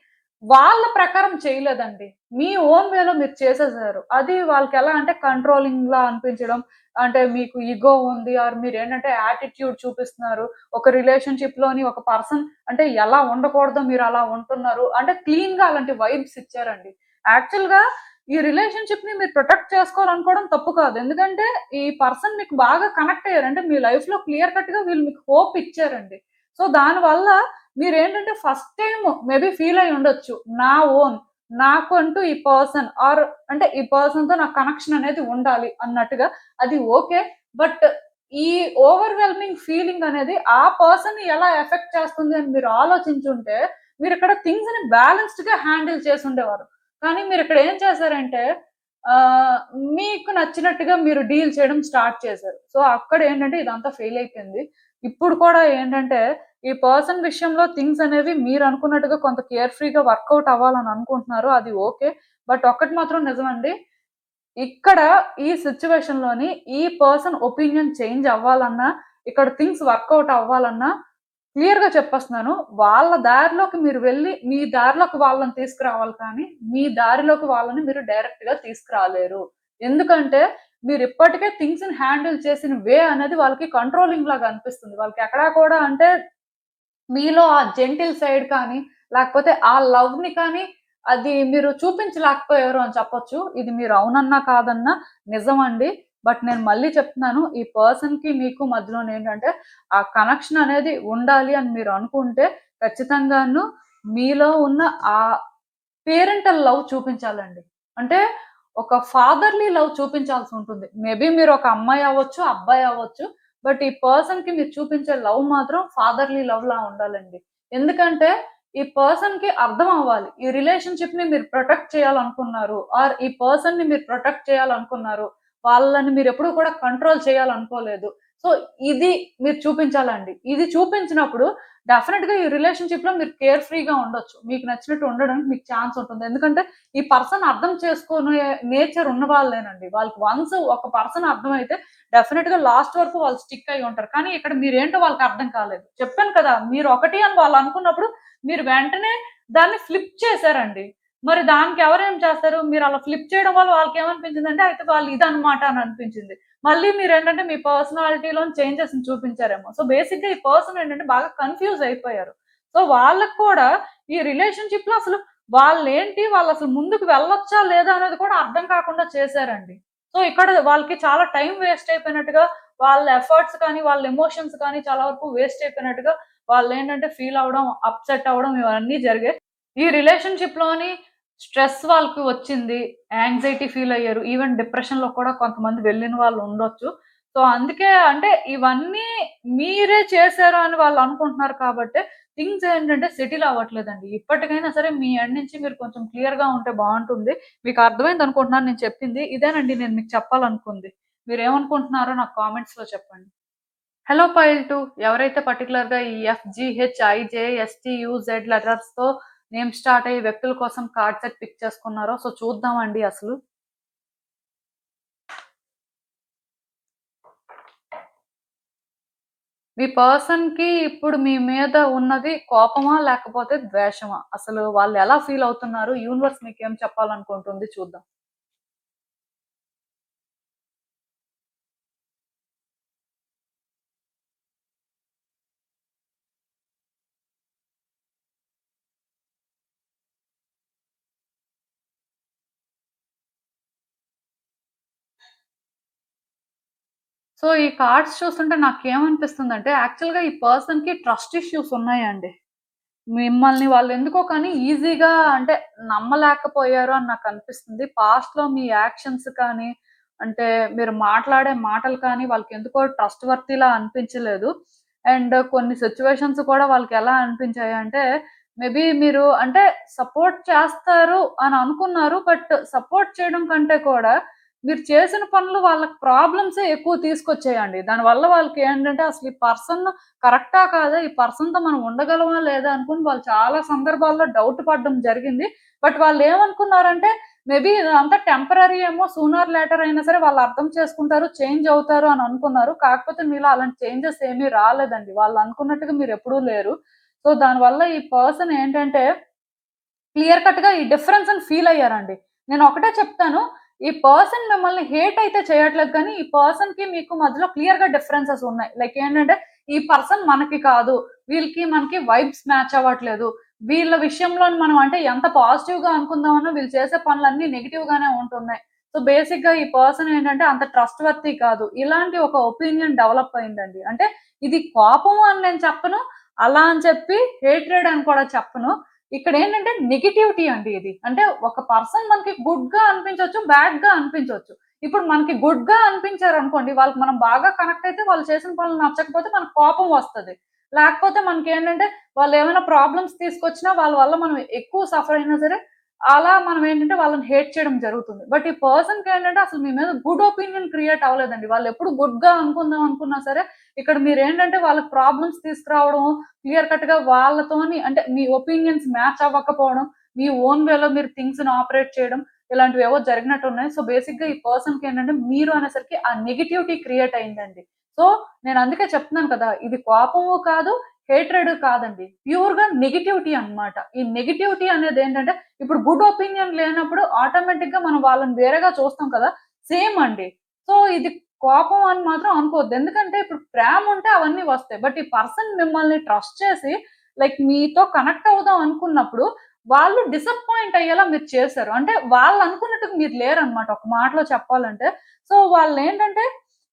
వాళ్ళ ప్రకారం చేయలేదండి. మీ ఓన్ వేలో మీరు చేసేసారు. అది వాళ్ళకెలా అంటే కంట్రోలింగ్‌లా అనిపించడం. అంటే మీకు ఇగో ఉంది ఆర్ మీరేంటంటే యాటిట్యూడ్ చూపిస్తున్నారు. ఒక రిలేషన్‌షిప్‌లోని ఒక పర్సన్ అంటే ఎలా ఉండకూడదో మీరు అలా ఉంటున్నారు. అంటే క్లీన్‌గా అలాంటి వైబ్స్ ఇచ్చారండి. యాక్చువల్‌గా ఈ రిలేషన్‌షిప్‌ని మీరు ప్రొటెక్ట్ చేసుకోవాలనుకోవడం తప్పు కాదు. ఎందుకంటే ఈ పర్సన్ మీకు బాగా కనెక్ట్ అయ్యారు. అంటే మీ లైఫ్‌లో క్లియర్ కట్‌గా వీళ్ళు మీకు హోప్ ఇచ్చారండి. సో, దానివల్ల మీరేంటంటే ఫస్ట్ టైమ్ మేబీ ఫీల్ అయ్యి ఉండొచ్చు. నా ఓన్ నాకంటూ ఈ పర్సన్ ఆర్ అంటే ఈ పర్సన్‌తో నాకు కనెక్షన్ అనేది ఉండాలి అన్నట్టుగా. అది ఓకే. బట్ ఈ ఓవర్‌వెల్మింగ్ ఫీలింగ్ అనేది ఆ పర్సన్‌ని ఎలా ఎఫెక్ట్ చేస్తుంది అని మీరు ఆలోచించుంటే, మీరిక్కడ థింగ్స్‌ని బ్యాలెన్స్డ్‌గా హ్యాండిల్ చేసుండేవారు. కానీ మీరిక్కడ ఏం చేశారంటే ఆహ్, మీకు నచ్చినట్టుగా మీరు డీల్ చేయడం స్టార్ట్ చేశారు. సో, అక్కడేంటంటే ఇదంతా ఫెయిల్ అయిపోయింది. ఇప్పుడు కూడా ఏంటంటే ఈ పర్సన్ విషయంలో థింగ్స్ అనేవి మీరనుకున్నట్టుగా కొంత కేర్ ఫ్రీగా వర్కౌట్ అవ్వాలని అనుకుంటున్నారు. అది ఓకే. బట్ ఒక్కటి మాత్రం నిజమండి. ఇక్కడ ఈ సిట్యుయేషన్‌లోని ఈ పర్సన్ ఒపీనియన్ చేంజ్ అవ్వాలన్నా, ఇక్కడ థింగ్స్ వర్కౌట్ అవ్వాలన్నా క్లియర్‌గా చెప్పేస్తున్నాను. వాళ్ళ దారిలోకి మీరు వెళ్లి, మీ దారిలోకి వాళ్ళని తీసుకురావాలి కానీ, మీ దారిలోకి వాళ్ళని మీరు డైరెక్ట్‌గా తీసుకురాలేరు. ఎందుకంటే, మీరిప్పటికే థింగ్స్‌ని హ్యాండిల్ చేసిన వే అనేది వాళ్ళకి కంట్రోలింగ్ లాగా అనిపిస్తుంది. వాళ్ళకి ఎక్కడా కూడా అంటే మీలో ఆ జెంటిల్ సైడ్ కానీ, లేకపోతే ఆ లవ్‌ని కానీ, అది మీరు చూపించలేకపోయారు అని చెప్పొచ్చు. ఇది మీరు అవునన్నా, కాదన్నా నిజమండి. బట్ నేను మళ్ళీ చెప్తున్నాను. ఈ పర్సన్‌కి మీకు మధ్యలోనేంటంటే, ఆ కనెక్షన్ అనేది ఉండాలి అని మీరు అనుకుంటే, ఖచ్చితంగాను మీలో ఉన్న ఆ పేరెంటల్ లవ్ చూపించాలండి. అంటే ఒక ఫాదర్‌లీ లవ్ చూపించాల్సుంటుంది. మేబీ మీరొక అమ్మాయి అవ్వచ్చు, అబ్బాయి అవ్వచ్చు. బట్ ఈ పర్సన్‌కి మీరు చూపించే లవ్ మాత్రం ఫాదర్‌లీ లవ్‌లా ఉండాలండి. ఎందుకంటే ఈ పర్సన్‌కి అర్థం అవ్వాలి. ఈ రిలేషన్‌షిప్‌ని మీరు ప్రొటెక్ట్ చేయాలనుకున్నారు. ఆర్ ఈ పర్సన్‌ని మీరు ప్రొటెక్ట్ చేయాలనుకున్నారు. వాళ్ళని మీరెప్పుడూ కూడా కంట్రోల్ చేయాలనుకోలేదు. సో, ఇది మీరు చూపించాలండి. ఇది చూపించినప్పుడు డెఫినిట్‌గా ఈ రిలేషన్‌షిప్‌లో మీరు కేర్ ఫ్రీగా ఉండొచ్చు. మీకు నచ్చినట్టు ఉండడానికి మీకు ఛాన్స్ ఉంటుంది. ఎందుకంటే ఈ పర్సన్ అర్థం చేసుకునే నేచర్ ఉన్న వాళ్ళేనండి. వాళ్ళకి వన్స్ ఒక పర్సన్ అర్థమైతే డెఫినిట్‌గా లాస్ట్ వరకు వాళ్ళు స్టిక్ అయ్యి ఉంటారు. కానీ ఇక్కడ మీరేంటో వాళ్ళకి అర్థం కాలేదు. చెప్పాను కదా! మీరు ఒకటి అని వాళ్ళు అనుకున్నప్పుడు మీరు వెంటనే దాన్ని ఫ్లిప్ చేసారండి. మరి దానికి ఎవరేం చేస్తారు? మీరు అలా ఫ్లిప్ చేయడం వల్ల వాళ్ళకేమనిపించిందంటే అయితే వాళ్ళు ఇదన్నమాట అని అనిపించింది. మళ్ళీ మీరేంటంటే మీ పర్సనాలిటీలోని చేంజెస్‌ని చూపించారేమో. సో, బేసిక్‌గా ఈ పర్సన్ ఏంటంటే బాగా కన్‌ఫ్యూజ్ అయిపోయారు. సో, వాళ్ళకి కూడా ఈ రిలేషన్‌షిప్‌లో అసలు వాళ్ళేంటి? వాళ్ళసలు ముందుకు వెళ్ళొచ్చా? లేదా? అనేది కూడా అర్థం కాకుండా చేశారండి. సో, ఇక్కడ వాళ్ళకి చాలా టైం వేస్ట్ అయిపోయినట్టుగా, వాళ్ళ ఎఫర్ట్స్ కానీ, వాళ్ళ ఎమోషన్స్ కానీ చాలా వరకు వేస్ట్ అయిపోయినట్టుగా వాళ్ళేంటంటే ఫీల్ అవ్వడం, అప్‌సెట్ అవ్వడం ఇవన్నీ జరిగాయి. ఈ రిలేషన్‌షిప్‌లోని స్ట్రెస్ వాళ్ళకి వచ్చింది. యాంగ్జైటీ ఫీల్ అయ్యారు. ఈవెన్ డిప్రెషన్‌లో కూడా కొంతమంది వెళ్ళిన వాళ్ళు ఉండొచ్చు. సో, అందుకే అంటే ఇవన్నీ మీరే చేశారు అని వాళ్ళు అనుకుంటున్నారు కాబట్టే థింగ్స్ ఏంటంటే సెటిల్ అవ్వట్లేదండి. ఇప్పటికైనా సరే మీ ఎండ్ నుంచి మీరు కొంచెం క్లియర్‌గా ఉంటే బావుంటుంది. మీకు అర్థమైంది అనుకుంటున్నాను నేను చెప్పింది. ఇదేనండి నేను మీకు చెప్పాలనుకుంది. మీరేమనుకుంటున్నారో నాకు కామెంట్స్‌లో చెప్పండి. హలో పైల్ 2 ఎవరైతే పర్టిక్యులర్‌గా ఈ F, G, H, I, J, S, T, U, Z లెటర్స్‌తో నేమ్ స్టార్ట్ అయ్యే వ్యక్తుల కోసం కార్డ్ సెట్ పిక్ చేసుకున్నారో సో చూద్దామండి అసలు. మీ పర్సన్‌కి ఇప్పుడు మీ మీద ఉన్నది కోపమా? లేకపోతే ద్వేషమా? అసలు వాళ్ళు ఎలా ఫీల్ అవుతున్నారు? యూనివర్స్ మీకేం చెప్పాలనుకుంటుంది చూద్దాం. సో, ఈ కార్డ్స్ చూస్తుంటే నాకేమనిపిస్తుందంటే యాక్చువల్‌గా ఈ పర్సన్‌కి ట్రస్ట్ ఇష్యూస్ ఉన్నాయండి. మిమ్మల్ని వాళ్ళెందుకో కానీ ఈజీగా అంటే నమ్మలేకపోయారు అని నాకనిపిస్తుంది. పాస్ట్‌లో మీ యాక్షన్స్ కానీ, అంటే మీరు మాట్లాడే మాటలు కానీ వాళ్ళకెందుకో ట్రస్ట్ వర్తీలా అనిపించలేదు. అండ్ కొన్ని సిట్యుయేషన్స్ కూడా వాళ్ళకెలా అనిపించాయంటే, మేబీ మీరు అంటే సపోర్ట్ చేస్తారు అని అనుకున్నారు. బట్ సపోర్ట్ చేయడం కంటే కూడా మీరు చేసిన పనులు వాళ్ళకి ప్రాబ్లమ్సే ఎక్కువ తీసుకొచ్చాయండి. దానివల్ల వాళ్ళకేంటంటే అసలు ఈ పర్సన్ కరెక్టా? కాదా? ఈ పర్సన్‌తో మనం ఉండగలమా? లేదా? అనుకుని వాళ్ళు చాలా సందర్భాల్లో డౌట్ పడడం జరిగింది. బట్ వాళ్ళేమనుకున్నారంటే మేబీ ఇదంతా టెంపరరీ ఏమో సూనర్ లేటర్ అయినా సరే వాళ్ళు అర్థం చేసుకుంటారు, చేంజ్ అవుతారు అని అనుకున్నారు. కాకపోతే మీలో అలాంటి చేంజెస్ ఏమీ రాలేదండి. వాళ్ళు అనుకున్నట్టుగా మీరెప్పుడూ లేరు. సో, దానివల్ల ఈ పర్సన్ ఏంటంటే క్లియర్ కట్‌గా ఈ డిఫరెన్స్‌ని ఫీల్ అయ్యారండి. నేను ఒకటే చెప్తాను. ఈ పర్సన్ మిమ్మల్ని హేట్ అయితే చేయట్లేదు కానీ, ఈ పర్సన్‌కి మీకు మధ్యలో క్లియర్‌గా డిఫరెన్సెస్ ఉన్నాయి. లైక్ ఏంటంటే, ఈ పర్సన్ మనకి కాదు. వీళ్ళకి మనకి వైబ్స్ మ్యాచ్ అవ్వట్లేదు. వీళ్ళ విషయంలోని మనం అంటే ఎంత పాజిటివ్‌గా అనుకుందామన్నా వీళ్ళు చేసే పనులన్నీ నెగెటివ్‌గానే ఉంటున్నాయి. సో, బేసిక్‌గా ఈ పర్సన్ ఏంటంటే అంత ట్రస్ట్ వర్తీ కాదు. ఇలాంటి ఒక ఒపీనియన్ డెవలప్ అయిందండి. అంటే ఇది కోపము అని నేను చెప్పను. అలా అని చెప్పి హేట్రెడ్ అని కూడా చెప్పను. ఇక్కడేంటంటే నెగటివిటీ అండి ఇది. అంటే ఒక పర్సన్ మనకి గుడ్‌గా అనిపించొచ్చు, బ్యాడ్‌గా అనిపించొచ్చు. ఇప్పుడు మనకి గుడ్‌గా అనిపించారనుకోండి, వాళ్ళకి మనం బాగా కనెక్ట్ అయితే వాళ్ళు చేసిన పనులు నచ్చకపోతే మనకు కోపం వస్తది. లేకపోతే మనకేంటంటే వాళ్ళేమైనా ప్రాబ్లమ్స్ తీసుకొచ్చినా వాళ్ళ వల్ల మనం ఎక్కువ సఫర్ అయినా సరే, అలా మనం ఏంటంటే వాళ్ళని హేట్ చేయడం జరుగుతుంది. బట్ ఈ పర్సన్‌కేంటంటే అసలు మీ మీద గుడ్ ఒపీనియన్ క్రియేట్ అవ్వలేదండి. వాళ్ళెప్పుడు గుడ్‌గా అనుకుందాం అనుకున్నా సరే, ఇక్కడ మీరేంటంటే వాళ్ళకి ప్రాబ్లమ్స్ తీసుకురావడం, క్లియర్ కట్‌గా వాళ్ళతోని అంటే మీ ఒపీనియన్స్ మ్యాచ్ అవ్వకపోవడం, మీ ఓన్ వేలో మీరు థింగ్స్‌ని ఆపరేట్ చేయడం, ఇలాంటివేవో జరిగినట్టున్నాయి. సో, బేసిక్‌గా ఈ పర్సన్‌కేంటంటే మీరు అనేసరికి ఆ నెగటివిటీ క్రియేట్ అయిందండి. సో, నేను అందుకే చెప్తున్నాను కదా! ఇది కోపము కాదు, హేట్రెడ్ కాదండి. ప్యూర్‌గా నెగటివిటీ అన్నమాట. ఈ నెగటివిటీ అనేదేంటంటే ఇప్పుడు గుడ్ ఒపీనియన్ లేనప్పుడు ఆటోమేటిక్‌గా మనం వాళ్ళని వేరేగా చూస్తాం కదా! సేమ్ అండి. సో, ఇది కోపం అని మాత్రం అనుకోవద్దు. ఎందుకంటే ఇప్పుడు ప్రేముంటే అవన్నీ వస్తాయి. బట్ ఈ పర్సన్ మిమ్మల్ని ట్రస్ట్ చేసి లైక్ మీతో కనెక్ట్ అవుదాం అనుకున్నప్పుడు వాళ్ళు డిసప్పాయింట్ అయ్యేలా మీరు చేశారు. అంటే వాళ్ళు అనుకున్నట్టుగా మీరు లేరన్నమాట ఒక మాటలో చెప్పాలంటే. సో, వాళ్ళేంటంటే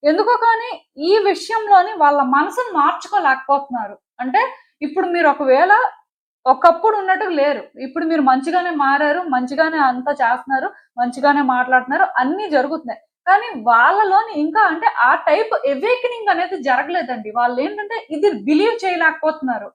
ఎందుకో కానీ ఈ విషయంలోని వాళ్ళ మనసుని మార్చుకోలేకపోతున్నారు. అంటే ఇప్పుడు మీరు ఒకవేళ ఒకప్పుడు ఉన్నట్టుగా లేరు. ఇప్పుడు మీరు మంచిగానే మారారు. మంచిగానే అంతా చేస్తున్నారు. మంచిగానే మాట్లాడుతున్నారు. అన్నీ జరుగుతున్నాయి. కానీ వాళ్ళలోని ఇంకా అంటే ఆ టైప్ అవేకెనింగ్ అనేది జరగలేదండి. వాళ్ళేంటంటే ఇది బిలీవ్ చేయలేకపోతున్నారు.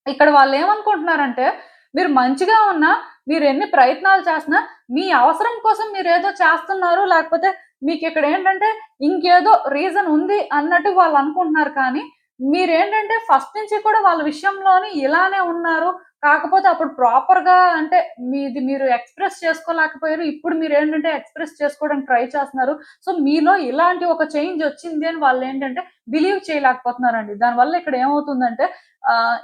ఇక్కడ వాళ్ళేమనుకుంటున్నారంటే, మీరు మంచిగా ఉన్నా, మీరెన్ని ప్రయత్నాలు చేస్తున్నా, మీ అవసరం కోసం మీరేదో చేస్తున్నారు, లేకపోతే మీకిక్కడేంటంటే, ఇంకేదో రీజన్ ఉంది అన్నట్టు వాళ్ళనుకుంటున్నారు కానీ, మీరేంటంటే ఫస్ట్ నుంచి కూడా వాళ్ళ విషయంలోని ఇలానే ఉన్నారు. కాకపోతే అప్పుడు ప్రాపర్‌గా అంటే మీది మీరు ఎక్స్‌ప్రెస్ చేసుకోలేకపోయారు. ఇప్పుడు మీరేంటంటే ఎక్స్‌ప్రెస్ చేసుకోవడానికి ట్రై చేస్తున్నారు. సో, మీలో ఇలాంటి ఒక చేంజ్ వచ్చింది అని వాళ్ళేంటంటే బిలీవ్ చేయలేకపోతున్నారండి. దానివల్ల ఇక్కడ ఏమవుతుందంటే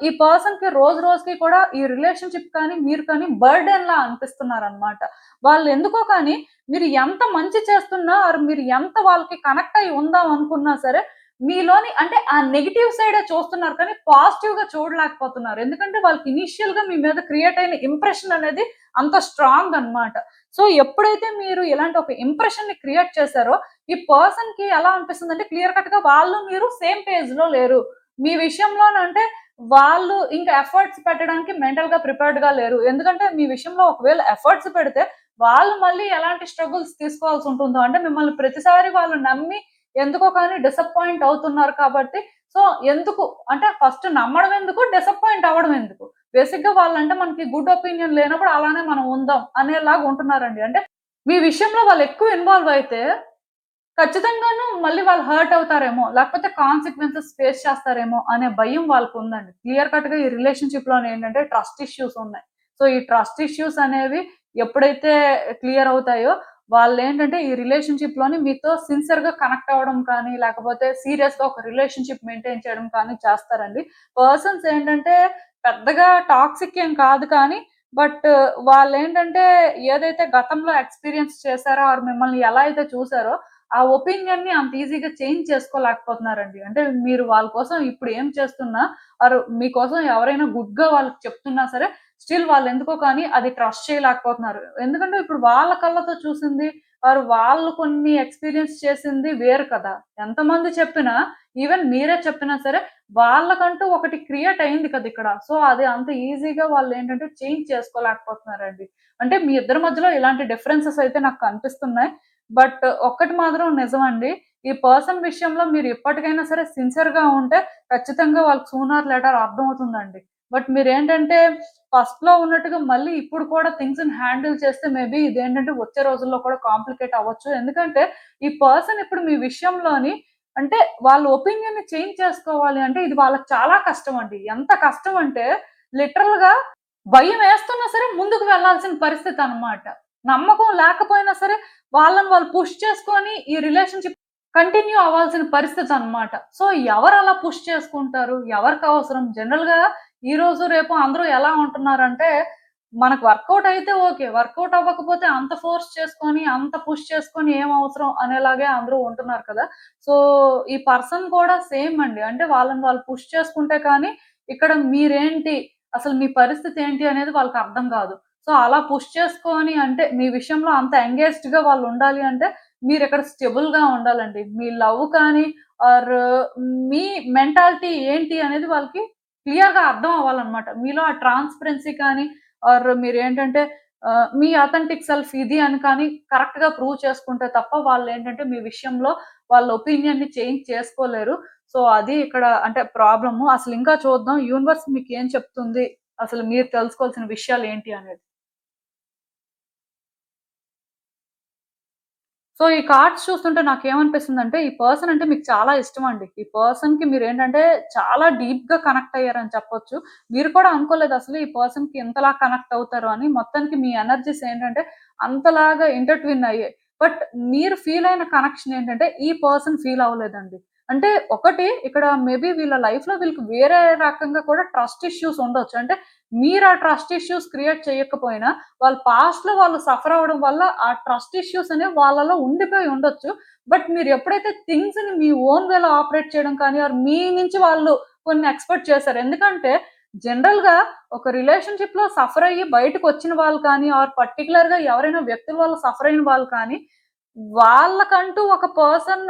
ఈ పర్సన్‌కి రోజు రోజుకి కూడా ఈ రిలేషన్‌షిప్ కానీ, మీరు కానీ బర్డెన్‌లా అనిపిస్తున్నారనమాట. వాళ్ళెందుకో కానీ మీరు ఎంత మంచి చేస్తున్నా ఆర్ మీరు ఎంత వాళ్ళకి కనెక్ట్ అయ్యి ఉందాం అనుకున్నా సరే, మీలోని అంటే ఆ నెగెటివ్ సైడే చూస్తున్నారు కానీ పాజిటివ్‌గా చూడలేకపోతున్నారు. ఎందుకంటే వాళ్ళకి ఇనీషియల్‌గా మీ మీద క్రియేట్ అయిన ఇంప్రెషన్ అనేది అంత స్ట్రాంగ్ అన్నమాట. సో, ఎప్పుడైతే మీరు ఇలాంటి ఒక ఇంప్రెషన్‌ని క్రియేట్ చేసారో, ఈ పర్సన్‌కి ఎలా అనిపిస్తుందంటే క్లియర్ కట్‌గా వాళ్ళు మీరు సేమ్ పేజ్‌లో లేరు. మీ విషయంలోనంటే వాళ్ళు ఇంకా ఎఫర్ట్స్ పెట్టడానికి మెంటల్‌గా ప్రిపేర్డ్‌గా లేరు. ఎందుకంటే మీ విషయంలో ఒకవేళ ఎఫర్ట్స్ పెడితే వాళ్ళు మళ్ళీ ఎలాంటి స్ట్రగుల్స్ తీసుకోవాల్సుంటుందో అంటే మిమ్మల్ని ప్రతిసారి వాళ్ళు నమ్మి ఎందుకో కానీ డిసప్పాయింట్ అవుతున్నారు కాబట్టి సో, ఎందుకు అంటే ఫస్ట్ నమ్మడం ఎందుకు? డిసప్పాయింట్ అవ్వడం ఎందుకు? బేసిక్‌గా వాళ్ళంటే మనకి గుడ్ ఒపీనియన్ లేనప్పుడు అలానే మనం ఉందాం అనేలాగా ఉంటున్నారండి. అంటే మీ విషయంలో వాళ్ళు ఎక్కువ ఇన్వాల్వ్ అయితే ఖచ్చితంగాను మళ్ళీ వాళ్ళు హర్ట్ అవుతారేమో, లేకపోతే కాన్సిక్వెన్సెస్ ఫేస్ చేస్తారేమో అనే భయం వాళ్ళకుందండి. క్లియర్ కట్‌గా ఈ రిలేషన్‌షిప్‌లోనేంటంటే ట్రస్ట్ ఇష్యూస్ ఉన్నాయి. సో, ఈ ట్రస్ట్ ఇష్యూస్ అనేవి ఎప్పుడైతే క్లియర్ అవుతాయో, వాళ్ళేంటంటే ఈ రిలేషన్‌షిప్‌లోని మీతో సిన్సియర్‌గా కనెక్ట్ అవ్వడం కానీ, లేకపోతే సీరియస్‌గా ఒక రిలేషన్‌షిప్ మెయింటైన్ చేయడం కానీ చేస్తారండి. పర్సన్స్ ఏంటంటే పెద్దగా టాక్సిక్ ఏం కాదు కానీ, బట్ వాళ్ళేంటంటే ఏదైతే గతంలో ఎక్స్‌పీరియన్స్ చేసారో ఆర్ మిమ్మల్ని ఎలా అయితే చూసారో ఆ ఒపీనియన్‌ని అంత ఈజీగా చేంజ్ చేసుకోలేకపోతున్నారండి. అంటే మీరు వాళ్ళ కోసం ఇప్పుడు ఏం చేస్తున్నా ఆర్ మీకోసం ఎవరైనా గుడ్‌గా వాళ్ళకి చెప్తున్నా సరే, స్టిల్ వాళ్ళు ఎందుకో కానీ అది ట్రస్ట్ చేయలేకపోతున్నారు. ఎందుకంటే ఇప్పుడు వాళ్ళ కళ్ళతో చూసింది వాళ్ళు కొన్ని ఎక్స్‌పీరియన్స్ చేసింది వేరు కదా! ఎంతమంది చెప్పినా ఈవెన్ మీరే చెప్పినా సరే వాళ్ళకంటూ ఒకటి క్రియేట్ అయింది కదా ఇక్కడ. సో, అది అంత ఈజీగా వాళ్ళేంటంటే చేంజ్ చేసుకోలేకపోతున్నారండి. అంటే మీ ఇద్దరి మధ్యలో ఇలాంటి డిఫరెన్సెస్ అయితే నాకు కనిపిస్తున్నాయి. బట్ ఒక్కటి మాత్రం నిజమండి. ఈ పర్సన్ విషయంలో మీరు ఇప్పటికైనా సరే సిన్సియర్‌గా ఉంటే ఖచ్చితంగా వాళ్ళకి సూన్ ఆర్ లేటర్ అర్థమవుతుందండి. బట్ మీరేంటంటే ఫస్ట్‌లో ఉన్నట్టుగా మళ్ళీ ఇప్పుడు కూడా థింగ్స్‌ని హ్యాండిల్ చేస్తే మేబీ ఇదేంటంటే వచ్చే రోజుల్లో కూడా కాంప్లికేట్ అవ్వచ్చు. ఎందుకంటే ఈ పర్సన్ ఇప్పుడు మీ విషయంలోని అంటే వాళ్ళ ఒపీనియన్‌ని చేంజ్ చేసుకోవాలి అంటే ఇది వాళ్ళకి చాలా కష్టమండి. ఎంత కష్టం అంటే లిటరల్‌గా భయమేస్తున్నా సరే ముందుకు వెళ్ళాల్సిన పరిస్థితనమాట. నమ్మకం లేకపోయినా సరే వాళ్ళని వాళ్ళు పుష్ చేసుకొని ఈ రిలేషన్‌షిప్ కంటిన్యూ అవ్వాల్సిన పరిస్థితనమాట. సో, ఎవరలా పుష్ చేసుకుంటారు? ఎవరికవసరం? జనరల్‌గా ఈరోజు, రేపు అందరూ ఎలా ఉంటున్నారంటే, మనకు వర్కౌట్ అయితే ఓకే. వర్కౌట్ అవ్వకపోతే అంత ఫోర్స్ చేసుకొని, అంత పుష్ చేసుకొని ఏం అవసరం అనేలాగే అందరూ ఉంటున్నారు కదా! సో, ఈ పర్సన్ కూడా సేమ్ అండి. అంటే వాళ్ళని వాళ్ళు పుష్ చేసుకుంటే కానీ, ఇక్కడ మీరేంటి? అసలు మీ పరిస్థితి ఏంటి అనేది వాళ్ళకర్థం కాదు. సో, అలా పుష్ చేసుకొని అంటే మీ విషయంలో అంత ఎంగేజ్డ్‌గా వాళ్ళుండాలి అంటే మీరిక్కడ స్టెబుల్‌గా ఉండాలండి. మీ లవ్ కానీ ఆర్ మీ మెంటాలిటీ ఏంటి అనేది వాళ్ళకి క్లియర్‌గా అర్థం అవ్వాలన్నమాట. మీలో ఆ ట్రాన్స్‌పరెన్సీ కానీ ఆర్ మీరేంటంటే మీ అథెంటిక్ సెల్ఫ్ ఇది అని కానీ కరెక్ట్‌గా ప్రూవ్ చేసుకుంటే తప్ప వాళ్ళేంటంటే మీ విషయంలో వాళ్ళ ఒపీనియన్‌ని చేంజ్ చేసుకోలేరు. సో, అది ఇక్కడ అంటే ప్రాబ్లము. అసలింకా చూద్దాం యూనివర్స్ మీకేం చెప్తుంది? అసలు మీరు తెలుసుకోవాల్సిన విషయాలేంటి అనేది. సో, ఈ కార్డ్స్ చూస్తుంటే నాకేమనిపిస్తుందంటే, ఈ పర్సన్ అంటే మీకు చాలా ఇష్టమండి. ఈ పర్సన్‌కి మీరేంటంటే చాలా డీప్‌గా కనెక్ట్ అయ్యారని చెప్పొచ్చు. మీరు కూడా అనుకోలేదసలు ఈ పర్సన్‌కి ఇంతలా కనెక్ట్ అవుతారు అని. మొత్తానికి మీ ఎనర్జీస్ ఏంటంటే అంతలాగా ఇంటర్‌ట్విన్ అయ్యాయి. బట్ మీరు ఫీల్ అయిన కనెక్షన్ ఏంటంటే, ఈ పర్సన్ ఫీల్ అవ్వలేదండి. అంటే ఒకటి ఇక్కడ మేబీ వీళ్ళ లైఫ్‌లో వీళ్ళకి వేరే రకంగా కూడా ట్రస్ట్ ఇష్యూస్ ఉండొచ్చు. అంటే మీరు ఆ ట్రస్ట్ ఇష్యూస్ క్రియేట్ చేయకపోయినా వాళ్ళు పాస్ట్‌లో వాళ్ళు సఫర్ అవ్వడం వల్ల ఆ ట్రస్ట్ ఇష్యూస్ అనేవి వాళ్ళలో ఉండిపోయి ఉండొచ్చు. బట్ మీరు ఎప్పుడైతే థింగ్స్‌ని మీ ఓన్ వేలో ఆపరేట్ చేయడం కానీ ఆర్ మీ నుంచి వాళ్ళు కొన్ని ఎక్స్‌పెక్ట్ చేశారు. ఎందుకంటే జనరల్‌గా ఒక రిలేషన్‌షిప్‌లో సఫర్ అయ్యి బయటకొచ్చిన వాళ్ళు కానీ ఆర్ పర్టిక్యులర్‌గా ఎవరైనా వ్యక్తుల వల్ల సఫర్ అయిన వాళ్ళు కానీ వాళ్ళకంటూ ఒక పర్సన్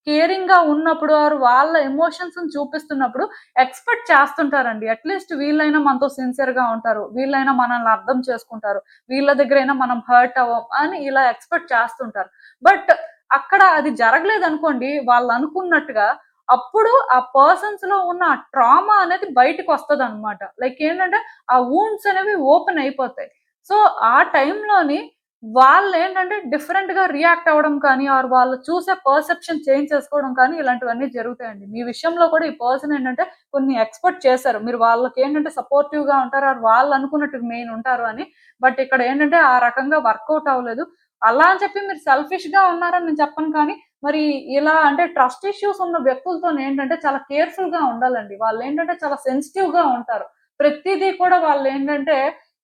కేరింగ్‌గా ఉన్నప్పుడు ఆర్ వాళ్ళ ఎమోషన్స్‌ని చూపిస్తున్నప్పుడు ఎక్స్‌పెక్ట్ చేస్తుంటారండి. అట్‌లీస్ట్ వీళ్ళైనా మనతో సిన్సియర్‌గా ఉంటారు. వీళ్ళైనా మనల్ని అర్థం చేసుకుంటారు. వీళ్ళ దగ్గరైనా మనం హర్ట్ అవ్వం అని ఇలా ఎక్స్‌పెక్ట్ చేస్తుంటారు. బట్ అక్కడ అది జరగలేదనుకోండి వాళ్ళనుకున్నట్టుగా, అప్పుడు ఆ పర్సన్స్‌లో ఉన్న ఆ ట్రామా అనేది బయటికొస్తదనమాట. లైక్ ఏంటంటే ఆ వూండ్స్ అనేవి ఓపెన్ అయిపోతాయి. సో, ఆ టైంలోని వాళ్ళేంటంటే డిఫరెంట్‌గా రియాక్ట్ అవ్వడం కానీ, ఆర్ వాళ్ళు చూసే పర్సెప్షన్ చేంజ్ చేసుకోవడం కానీ ఇలాంటివన్నీ జరుగుతాయండి. మీ విషయంలో కూడా ఈ పర్సన్ ఏంటంటే కొన్ని ఎక్స్‌పెక్ట్ చేశారు. మీరు వాళ్ళకేంటంటే సపోర్టివ్‌గా ఉంటారు. ఆర్ వాళ్ళనుకున్నట్టు మెయిన్ ఉంటారు అని. బట్ ఇక్కడ ఏంటంటే ఆ రకంగా వర్కౌట్ అవ్వలేదు. అలా అని చెప్పి మీరు సెల్ఫిష్‌గా ఉన్నారని నేను చెప్పను కానీ, మరి ఇలా అంటే ట్రస్ట్ ఇష్యూస్ ఉన్న వ్యక్తులతోనేంటంటే చాలా కేర్‌ఫుల్‌గా ఉండాలండి. వాళ్ళేంటంటే చాలా సెన్సిటివ్‌గా ఉంటారు. ప్రతీదీ కూడా వాళ్ళేంటంటే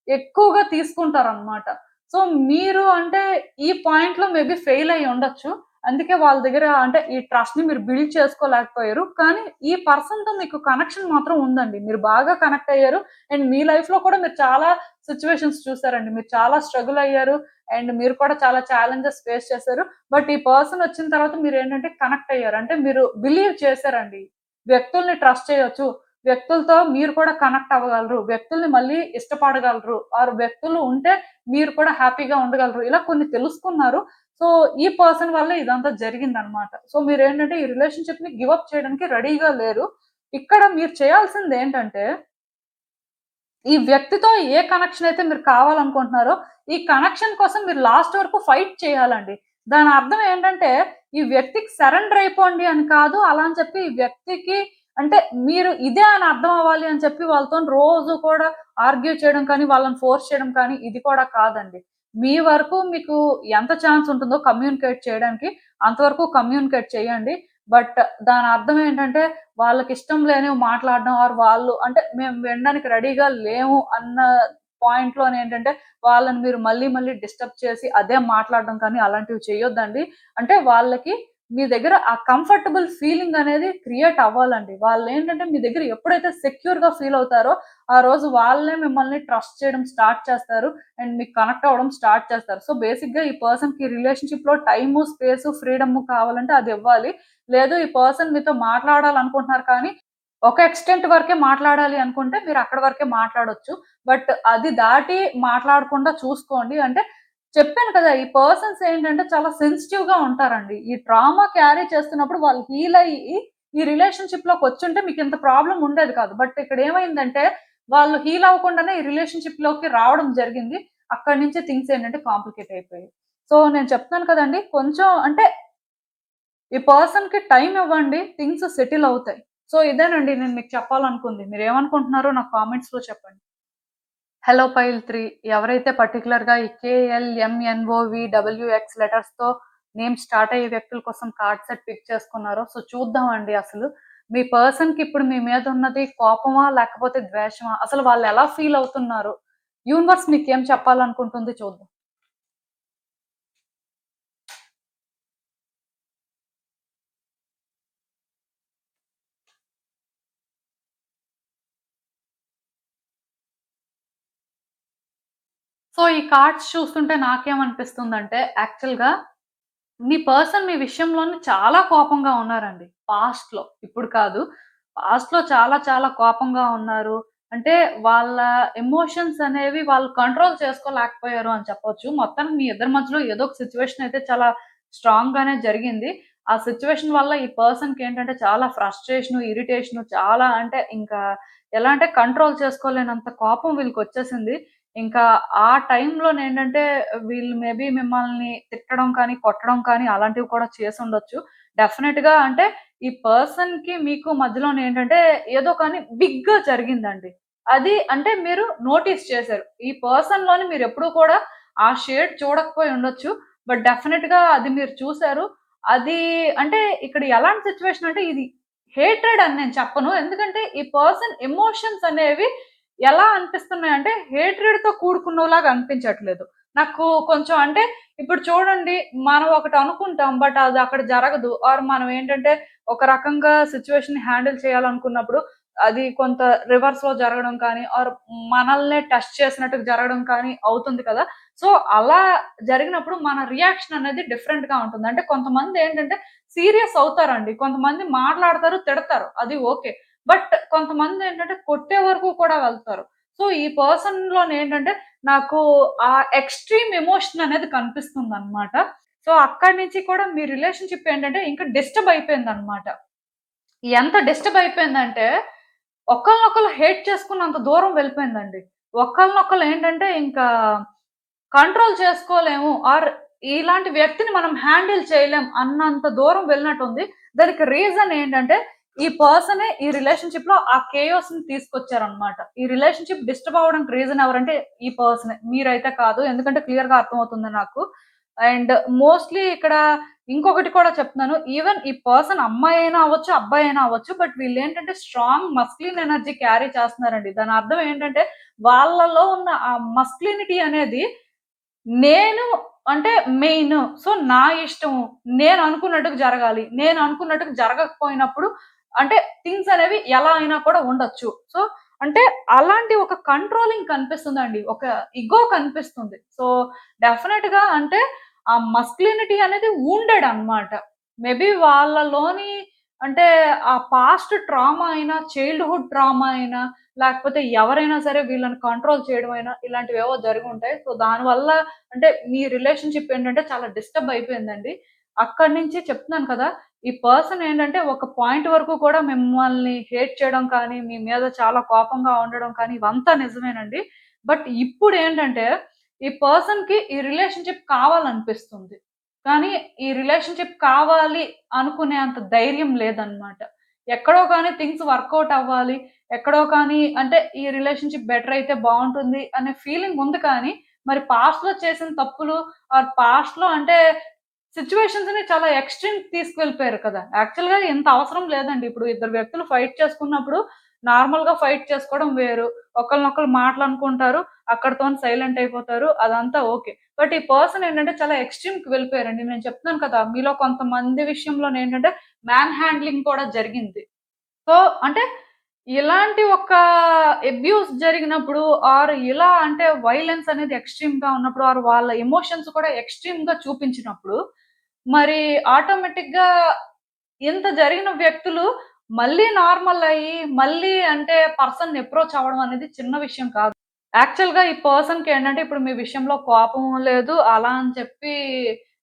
ఎక్కువగా తీసుకుంటారనమాట. సో, మీరు అంటే ఈ పాయింట్‌లో మేబీ ఫెయిల్ అయ్యి ఉండొచ్చు. అందుకే వాళ్ళ దగ్గర అంటే ఈ ట్రస్ట్‌ని మీరు బిల్డ్ చేసుకోలేకపోయారు. కానీ ఈ పర్సన్‌తో మీకు కనెక్షన్ మాత్రం ఉందండి. మీరు బాగా కనెక్ట్ అయ్యారు. అండ్ మీ లైఫ్‌లో కూడా మీరు చాలా సిట్యుయేషన్స్ చూసారండి. మీరు చాలా స్ట్రగుల్ అయ్యారు. అండ్ మీరు కూడా చాలా ఛాలెంజెస్ ఫేస్ చేశారు. బట్ ఈ పర్సన్ వచ్చిన తర్వాత మీరేంటంటే కనెక్ట్ అయ్యారు. అంటే మీరు బిలీవ్ చేశారండి. వ్యక్తుల్ని ట్రస్ట్ చేయొచ్చు. వ్యక్తులతో మీరు కూడా కనెక్ట్ అవ్వగలరు. వ్యక్తుల్ని మళ్ళీ ఇష్టపడగలరు. ఆర్ వ్యక్తులు ఉంటే మీరు కూడా హ్యాపీగా ఉండగలరు. ఇలా కొన్ని తెలుసుకున్నారు. సో, ఈ పర్సన్ వల్లే ఇదంతా జరిగిందనమాట. సో, మీరేంటంటే ఈ రిలేషన్‌షిప్‌ని గివ్ అప్ చేయడానికి రెడీగా లేరు. ఇక్కడ మీరు చేయాల్సిందేంటంటే, ఈ వ్యక్తితో ఏ కనెక్షన్ అయితే మీరు కావాలనుకుంటున్నారో, ఈ కనెక్షన్ కోసం మీరు లాస్ట్ వరకు ఫైట్ చేయాలండి. దాని అర్థం ఏంటంటే, ఈ వ్యక్తికి సరెండర్ అయిపోండి అని కాదు. అలా అని చెప్పి ఈ వ్యక్తికి అంటే మీరు ఇదే అని అర్థం అవ్వాలి అని చెప్పి వాళ్ళతోని రోజు కూడా ఆర్గ్యూ చేయడం కానీ, వాళ్ళని ఫోర్స్ చేయడం కానీ ఇది కూడా కాదండి. మీ వరకు మీకు ఎంత ఛాన్స్ ఉంటుందో కమ్యూనికేట్ చేయడానికి అంతవరకు కమ్యూనికేట్ చేయండి. బట్ దాని అర్థం ఏంటంటే వాళ్ళకిష్టం లేనివి మాట్లాడడం ఆర్ వాళ్ళు అంటే మేము వినడానికి రెడీగా లేము అన్న పాయింట్‌లోనేంటంటే వాళ్ళని మీరు మళ్ళీ మళ్ళీ డిస్టర్బ్ చేసి అదే మాట్లాడడం కానీ అలాంటివి చేయొద్దండి. అంటే వాళ్ళకి మీ దగ్గర ఆ కంఫర్టబుల్ ఫీలింగ్ అనేది క్రియేట్ అవ్వాలండి. వాళ్ళేంటంటే మీ దగ్గర ఎప్పుడైతే సెక్యూర్‌గా ఫీల్ అవుతారో, ఆ రోజు వాళ్ళే మిమ్మల్ని ట్రస్ట్ చేయడం స్టార్ట్ చేస్తారు. అండ్ మీకు కనెక్ట్ అవ్వడం స్టార్ట్ చేస్తారు. సో, బేసిక్‌గా ఈ పర్సన్‌కి రిలేషన్‌షిప్‌లో టైము, స్పేసు, ఫ్రీడము కావాలంటే అదివ్వాలి. లేదు ఈ పర్సన్ మీతో మాట్లాడాలనుకుంటున్నారు కానీ, ఒక ఎక్స్‌టెంట్ వరకే మాట్లాడాలి అనుకుంటే మీరక్కడి వరకే మాట్లాడొచ్చు. బట్ అది దాటి మాట్లాడకుండా చూసుకోండి. అంటే చెప్పాను కదా! ఈ పర్సన్స్ ఏంటంటే చాలా సెన్సిటివ్‌గా ఉంటారండి. ఈ ట్రామా క్యారీ చేస్తున్నప్పుడు వాళ్ళు హీల్ అయ్యి ఈ రిలేషన్‌షిప్‌లోకొచ్చుంటే మీకింత ప్రాబ్లమ్ ఉండేది కాదు. బట్ ఇక్కడేమైందంటే వాళ్ళు హీల్ అవ్వకుండానే ఈ రిలేషన్‌షిప్‌లోకి రావడం జరిగింది. అక్కడి నుంచి థింగ్స్ ఏంటంటే కాంప్లికేట్ అయిపోయాయి. సో, నేను చెప్తున్నాను కదండీ! కొంచెం అంటే ఈ పర్సన్‌కి టైమ్ ఇవ్వండి. థింగ్స్ సెటిల్ అవుతాయి. సో, ఇదేనండి నేను మీకు చెప్పాలనుకుంది. మీరేమనుకుంటున్నారో నాకు కామెంట్స్‌లో చెప్పండి. హలో పైల్ 3 ఎవరైతే పర్టిక్యులర్‌గా ఈ KLMNOVWX లెటర్స్‌తో నేమ్ స్టార్ట్ అయ్యే వ్యక్తుల కోసం కార్డ్ సెట్ పిక్ చేసుకున్నారో సో, చూద్దామండి అసలు. మీ పర్సన్‌కి ఇప్పుడు మీ మీద ఉన్నది కోపమా? లేకపోతే ద్వేషమా? అసలు వాళ్ళెలా ఫీల్ అవుతున్నారు? యూనివర్స్ మీకేం చెప్పాలనుకుంటుంది చూద్దాం. సో, ఈ కార్డ్స్ చూస్తుంటే నాకేమనిపిస్తుందంటే యాక్చువల్‌గా మీ పర్సన్ మీ విషయంలోనే చాలా కోపంగా ఉన్నారండి. పాస్ట్‌లో. ఇప్పుడు కాదు. పాస్ట్‌లో చాలా చాలా కోపంగా ఉన్నారు. అంటే వాళ్ళ ఎమోషన్స్ అనేవి వాళ్ళు కంట్రోల్ చేసుకోలేకపోయారు అని చెప్పొచ్చు. మొత్తానికి మీ ఇద్దరి మధ్యలో ఏదో ఒక సిట్యుయేషన్ అయితే చాలా స్ట్రాంగ్‌గానే జరిగింది. ఆ సిట్యుయేషన్ వల్ల ఈ పర్సన్‌కేంటంటే చాలా ఫ్రస్ట్రేషను, ఇరిటేషను చాలా అంటే ఇంకా ఎలా అంటే కంట్రోల్ చేసుకోలేనంత కోపం వీళ్ళకొచ్చేసింది. ఇంకా ఆ టైంలోనేంటంటే వీళ్ళు మేబీ మిమ్మల్ని తిట్టడం కానీ, కొట్టడం కానీ అలాంటివి కూడా చేసుండొచ్చు. డెఫినెట్‌గా అంటే ఈ పర్సన్‌కి మీకు మధ్యలోనేంటంటే ఏదో కానీ బిగ్‌గా జరిగిందండి. అది అంటే మీరు నోటీస్ చేశారు. ఈ పర్సన్‌లోని మీరెప్పుడూ కూడా ఆ షేడ్ చూడకపోయి ఉండొచ్చు. బట్ డెఫినెట్‌గా అది మీరు చూసారు. అది అంటే ఇక్కడ ఎలాంటి సిట్యుయేషన్ అంటే ఇది హేట్రెడ్ అని నేను చెప్పను. ఎందుకంటే ఈ పర్సన్ ఎమోషన్స్ అనేవి ఎలా అనిపిస్తున్నాయంటే హేట్రెడ్‌తో కూడుకున్నలాగా అనిపించట్లేదు. నాకు కొంచెం అంటే ఇప్పుడు చూడండి మనం ఒకటి అనుకుంటాం. బట్ అది అక్కడ జరగదు. ఆర్ మనం ఏంటంటే ఒక రకంగా సిట్యుయేషన్‌ని హ్యాండిల్ చేయాలనుకున్నప్పుడు అది కొంత రివర్స్‌లో జరగడం కానీ ఆర్ మనల్నే టెస్ట్ చేసినట్టుగా జరగడం కానీ అవుతుంది కదా! సో, అలా జరిగినప్పుడు మన రియాక్షన్ అనేది డిఫరెంట్‌గా ఉంటుంది. అంటే కొంతమందేంటంటే సీరియస్ అవుతారండి. కొంతమంది మాట్లాడతారు, తిడతారు. అది ఓకే. బట్ కొంతమందేంటంటే కొట్టే వరకు కూడా వెళ్తారు. సో, ఈ పర్సన్‌లోనేంటంటే నాకు ఆ ఎక్స్‌ట్రీమ్ ఎమోషన్ అనేది కనిపిస్తుందనమాట. సో, అక్కడి నుంచి కూడా మీ రిలేషన్‌షిప్ ఏంటంటే ఇంకా డిస్టర్బ్ అయిపోయిందనమాట. ఎంత డిస్టర్బ్ అయిపోయిందంటే ఒకళ్ళనొకళ్ళు హేట్ చేసుకున్నంత దూరం వెళ్ళిపోయిందండి. ఒకళ్ళనొకళ్ళు ఏంటంటే ఇంకా కంట్రోల్ చేసుకోలేము ఆర్ ఇలాంటి వ్యక్తిని మనం హ్యాండిల్ చేయలేం అన్నంత దూరం వెళ్ళినట్టుంది. దానికి రీజన్ ఏంటంటే ఈ పర్సనే ఈ రిలేషన్‌షిప్‌లో ఆ కేయోస్‌ని తీసుకొచ్చారనమాట. ఈ రిలేషన్‌షిప్ డిస్టర్బ్ అవ్వడానికి రీజన్ ఎవరంటే ఈ పర్సనే. మీరైతే కాదు. ఎందుకంటే క్లియర్‌గా అర్థమవుతుంది నాకు. అండ్ మోస్ట్‌లీ ఇక్కడ ఇంకొకటి కూడా చెప్తున్నాను. ఈవెన్ ఈ పర్సన్ అమ్మాయైనా అవ్వచ్చు, అబ్బాయైనా అవ్వచ్చు. బట్ వీళ్ళేంటంటే స్ట్రాంగ్ మస్కులిన్ ఎనర్జీ క్యారీ చేస్తున్నారండి. దాని అర్థం ఏంటంటే వాళ్ళలో ఉన్న ఆ మస్కులినిటీ అనేది నేను అంటే మెయిన్. సో, నా ఇష్టము. నేను అనుకున్నట్టుగా జరగాలి. నేను అనుకున్నట్టుగా జరగకపోయినప్పుడు అంటే థింగ్స్ అనేవి ఎలా అయినా కూడా ఉండొచ్చు. సో, అంటే అలాంటి ఒక కంట్రోలింగ్ కనిపిస్తుందండి. ఒక ఇగో కనిపిస్తుంది. సో, డెఫినెట్‌గా అంటే ఆ మస్కులినిటీ అనేది వూండెడ్ అన్నమాట. మేబీ వాళ్ళలోని అంటే ఆ పాస్ట్ ట్రామా అయినా, చైల్డ్‌హుడ్ ట్రామా అయినా, లేకపోతే ఎవరైనా సరే వీళ్ళని కంట్రోల్ చేయడం అయినా ఇలాంటివేవో జరిగుంటాయి. సో, దానివల్ల అంటే మీ రిలేషన్‌షిప్ ఏంటంటే చాలా డిస్టర్బ్ అయిపోయిందండి. అక్కడి నుంచి చెప్తున్నాను కదా! ఈ పర్సన్ ఏంటంటే ఒక పాయింట్ వరకు కూడా మిమ్మల్ని హేట్ చేయడం కానీ, మీ మీద చాలా కోపంగా ఉండడం కానీ ఇవంతా నిజమేనండి. బట్ ఇప్పుడేంటంటే ఈ పర్సన్‌కి ఈ రిలేషన్‌షిప్ కావాలనిపిస్తుంది. కానీ ఈ రిలేషన్‌షిప్ కావాలి అనుకునే అంత ధైర్యం లేదన్నమాట. ఎక్కడో గాని థింగ్స్ వర్కౌట్ అవ్వాలి. ఎక్కడో కానీ అంటే ఈ రిలేషన్‌షిప్ బెటర్ అయితే బావుంటుంది అనే ఫీలింగ్ ఉంది కానీ మరి పాస్ట్‌లో చేసిన తప్పులు ఆర్ పాస్ట్‌లో అంటే సిట్యుయేషన్స్‌ని చాలా ఎక్స్‌ట్రీమ్‌కి తీసుకెళ్ళిపోయారు కదా! యాక్చువల్‌గా ఇంత అవసరం లేదండి. ఇప్పుడు ఇద్దరు వ్యక్తులు ఫైట్ చేసుకున్నప్పుడు నార్మల్ గా ఫైట్ చేసుకోవడం వేరు. ఒకళ్ళనొకళ్ళు మాటలనుకుంటారు, అక్కడితోని సైలెంట్ అయిపోతారు. అదంతా ఓకే. బట్ ఈ పర్సన్ ఏంటంటే చాలా ఎక్స్‌ట్రీమ్‌కి వెళ్ళిపోయారండి. నేను చెప్తున్నాను కదా! మీలో కొంతమంది విషయంలోనేంటంటే మ్యాన్ హ్యాండ్లింగ్ కూడా జరిగింది. సో, అంటే ఇలాంటి ఒక అబ్యూస్ జరిగినప్పుడు ఆర్ ఇలా అంటే వయలెన్స్ అనేది ఎక్స్‌ట్రీమ్‌గా ఉన్నప్పుడు ఆర్ వాళ్ళ ఎమోషన్స్ కూడా ఎక్స్‌ట్రీమ్‌గా చూపించినప్పుడు, మరి ఆటోమేటిక్‌గా ఇంత జరిగిన వ్యక్తులు మళ్ళీ నార్మల్ అయ్యి, మళ్ళీ అంటే పర్సన్‌ని అప్రోచ్ అవ్వడం అనేది చిన్న విషయం కాదు. యాక్చువల్‌గా ఈ పర్సన్‌కేంటంటే ఇప్పుడు మీ విషయంలో కోపం లేదు, అలా అని చెప్పి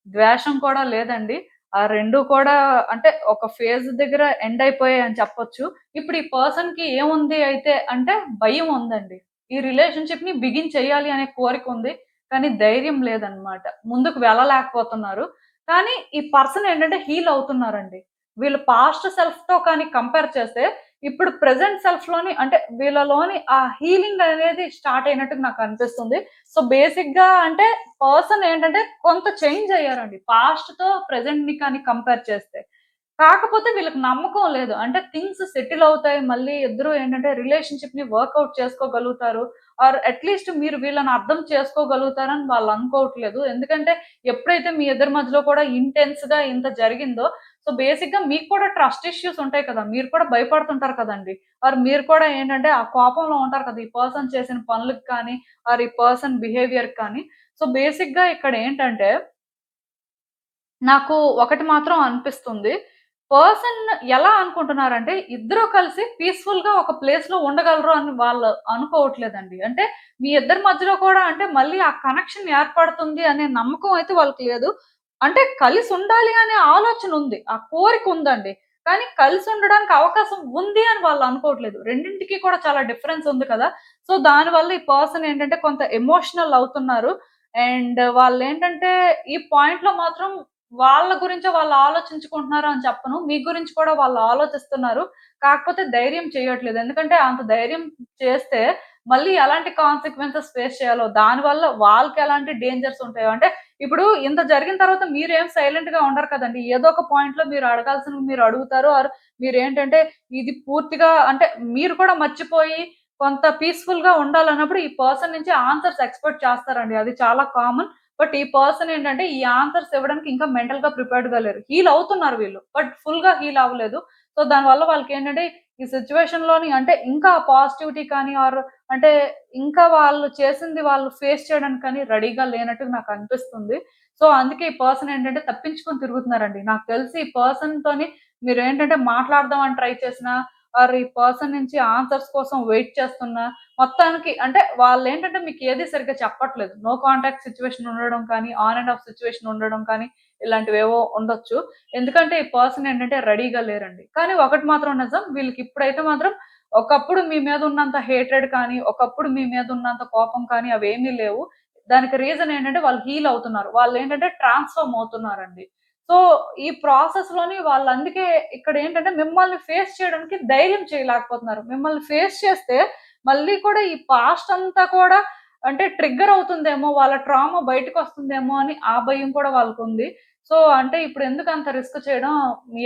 ద్వేషం కూడా లేదండి. ఆ 2 కూడా అంటే ఒక ఫేజ్ దగ్గర ఎండ్ అయిపోయాయని చెప్పొచ్చు. ఇప్పుడు ఈ పర్సన్‌కి ఏముంది అయితే అంటే భయం ఉందండి. ఈ రిలేషన్‌షిప్‌ని బిగిన్ చేయాలి అనే కోరికుంది. కానీ ధైర్యం లేదనమాట. ముందుకు వెళ్ళలేకపోతున్నారు. కానీ ఈ పర్సన్ ఏంటంటే హీల్ అవుతున్నారండి. వీళ్ళు పాస్ట్ సెల్ఫ్‌తో కానీ కంపేర్ చేస్తే ఇప్పుడు ప్రెజెంట్ సెల్ఫ్‌లోని అంటే వీళ్ళలోని ఆ హీలింగ్ అనేది స్టార్ట్ అయినట్టుగా నాకనిపిస్తుంది. సో, బేసిక్‌గా అంటే పర్సన్ ఏంటంటే కొంత చేంజ్ అయ్యారండి. పాస్ట్‌తో ప్రెజెంట్‌ని కానీ కంపేర్ చేస్తే. కాకపోతే వీళ్ళకి నమ్మకం లేదు. అంటే థింగ్స్ సెటిల్ అవుతాయి. మళ్ళీ ఇద్దరు ఏంటంటే రిలేషన్‌షిప్‌ని వర్కౌట్ చేసుకోగలుగుతారు. ఆర్ అట్‌లీస్ట్ మీరు వీళ్ళని అర్థం చేసుకోగలుగుతారని వాళ్ళు అనుకోవట్లేదు. ఎందుకంటే ఎప్పుడైతే మీ ఇద్దరి మధ్యలో కూడా ఇంటెన్స్‌గా ఇంత జరిగిందో సో, బేసిక్‌గా మీకు కూడా ట్రస్ట్ ఇష్యూస్ ఉంటాయి కదా! మీరు కూడా భయపడుతుంటారు కదండీ! ఆర్ మీరు కూడా ఏంటంటే ఆ కోపంలో ఉంటారు కదా! ఈ పర్సన్ చేసిన పనులకి కానీ, ఆర్ ఈ పర్సన్ బిహేవియర్‌కి కానీ. సో, బేసిక్‌గా ఇక్కడ ఏంటంటే నాకు ఒకటి మాత్రం అనిపిస్తుంది. పర్సన్ ఎలా అనుకుంటున్నారంటే, ఇద్దరు కలిసి పీస్‌ఫుల్‌గా ఒక ప్లేస్‌లో ఉండగలరు అని వాళ్ళు అనుకోవట్లేదండి. అంటే మీ ఇద్దరి మధ్యలో కూడా అంటే మళ్ళీ ఆ కనెక్షన్ ఏర్పడుతుంది అనే నమ్మకం అయితే వాళ్ళకి లేదు. అంటే కలిసుండాలి అనే ఆలోచన ఉంది. ఆ కోరిక ఉందండి. కానీ కలిసి ఉండడానికి అవకాశం ఉంది అని వాళ్ళు అనుకోవట్లేదు. రెండింటికి కూడా చాలా డిఫరెన్స్ ఉంది కదా! సో, దానివల్ల ఈ పర్సన్ ఏంటంటే కొంత ఎమోషనల్ అవుతున్నారు. అండ్ వాళ్ళేంటంటే ఈ పాయింట్‌లో మాత్రం వాళ్ళ గురించే వాళ్ళు ఆలోచించుకుంటున్నారు అని చెప్పను. మీ గురించి కూడా వాళ్ళు ఆలోచిస్తున్నారు. కాకపోతే ధైర్యం చేయట్లేదు. ఎందుకంటే అంత ధైర్యం చేస్తే మళ్ళీ ఎలాంటి కాన్సిక్వెన్సెస్ ఫేస్ చేయాలో, దానివల్ల వాళ్ళకెలాంటి డేంజర్స్ ఉంటాయో అంటే ఇప్పుడు ఇంత జరిగిన తర్వాత మీరేం సైలెంట్‌గా ఉండరు కదండీ! ఏదో ఒక పాయింట్‌లో మీరు అడగాల్సినవి మీరు అడుగుతారు. ఆర్ మీరేంటంటే ఇది పూర్తిగా అంటే మీరు కూడా మర్చిపోయి కొంత పీస్‌ఫుల్‌గా ఉండాలన్నప్పుడు ఈ పర్సన్ నుంచి ఆన్సర్స్ ఎక్స్‌పెక్ట్ చేస్తారండి. అది చాలా కామన్. బట్ ఈ పర్సన్ ఏంటంటే ఈ ఆన్సర్స్ ఇవ్వడానికి ఇంకా మెంటల్‌గా ప్రిపేర్డ్‌గా లేరు. హీల్ అవుతున్నారు వీళ్ళు. బట్ ఫుల్‌గా హీల్ అవ్వలేదు. సో, దానివల్ల వాళ్ళకేంటంటే ఈ సిట్యుయేషన్‌లోని అంటే ఇంకా పాజిటివిటీ కానీ ఆర్ అంటే ఇంకా వాళ్ళు చేసింది వాళ్ళు ఫేస్ చేయడానికి కానీ రెడీగా లేనట్టుగా నాకనిపిస్తుంది. సో, అందుకే ఈ పర్సన్ ఏంటంటే తప్పించుకొని తిరుగుతున్నారండి. నాకు తెలిసి ఈ పర్సన్‌తోని మీరేంటంటే మాట్లాడదాం అని ట్రై చేసినా ఆర్ ఈ పర్సన్ నుంచి ఆన్సర్స్ కోసం వెయిట్ చేస్తున్నా మొత్తానికి అంటే వాళ్ళేంటంటే మీకేది సరిగ్గా చెప్పట్లేదు. నో కాంటాక్ట్ సిట్యుయేషన్ ఉండడం కానీ, ఆన్ అండ్ ఆఫ్ సిట్యుయేషన్ ఉండడం కానీ, ఇలాంటివేవో ఉండొచ్చు. ఎందుకంటే ఈ పర్సన్ ఏంటంటే రెడీగా లేరండి. కానీ ఒకటి మాత్రం నిజం వీళ్ళకిప్పుడైతే మాత్రం ఒకప్పుడు మీ మీద ఉన్నంత హేట్రెడ్ కానీ, ఒకప్పుడు మీ మీద ఉన్నంత కోపం కానీ అవేమీ లేవు. దానికి రీజన్ ఏంటంటే వాళ్ళు హీల్ అవుతున్నారు. వాళ్ళేంటంటే ట్రాన్స్‌ఫార్మ్ అవుతున్నారండి. సో, ఈ ప్రాసెస్‌లోని వాళ్ళందుకే ఇక్కడేంటంటే మిమ్మల్ని ఫేస్ చేయడానికి ధైర్యం చేయలేకపోతున్నారు. మిమ్మల్ని ఫేస్ చేస్తే మళ్ళీ కూడా ఈ పాస్ట్ అంతా కూడా అంటే ట్రిగ్గర్ అవుతుందేమో, వాళ్ళ ట్రామా బయటకొస్తుందేమో అని ఆ భయం కూడా వాళ్ళకుంది. సో, అంటే ఇప్పుడెందుకంత రిస్క్ చేయడం?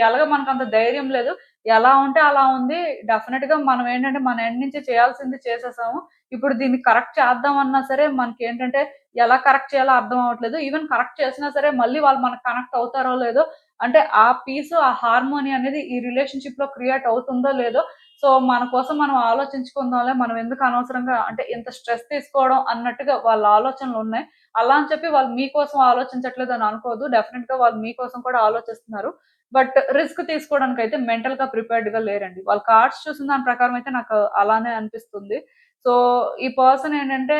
ఎలాగో మనకంత ధైర్యం లేదు. ఎలా ఉంటే అలా ఉంది. డెఫినిట్‌గా మనం ఏంటంటే మన ఎండ్ నుంచి చేయాల్సింది చేసేసాము. ఇప్పుడు దీన్ని కరెక్ట్ చేద్దామన్నా సరే మనకేంటంటే ఎలా కరెక్ట్ చేయాలో అర్థం అవ్వట్లేదు. ఈవెన్ కరెక్ట్ చేసినా సరే మళ్ళీ వాళ్ళు మనకు కనెక్ట్ అవుతారో లేదో అంటే ఆ పీస్, ఆ హార్మోనీ అనేది ఈ రిలేషన్‌షిప్‌లో క్రియేట్ అవుతుందో లేదో సో, మన కోసం మనం ఆలోచించుకుందాంలే. మనం ఎందుకు అనవసరంగా అంటే ఇంత స్ట్రెస్ తీసుకోవడం అన్నట్టుగా వాళ్ళ ఆలోచనలున్నాయి. అలా అని చెప్పి వాళ్ళు మీకోసం ఆలోచించట్లేదని అనుకోవద్దు. డెఫినిట్‌గా వాళ్ళు మీకోసం కూడా ఆలోచిస్తున్నారు. బట్ రిస్క్ తీసుకోవడానికైతే మెంటల్‌గా ప్రిపేర్డ్‌గా లేరండి. వాళ్ళ కార్డ్స్ చూసిన దాని ప్రకారం అయితే నాకు అలానే అనిపిస్తుంది. సో, ఈ పర్సన్ ఏంటంటే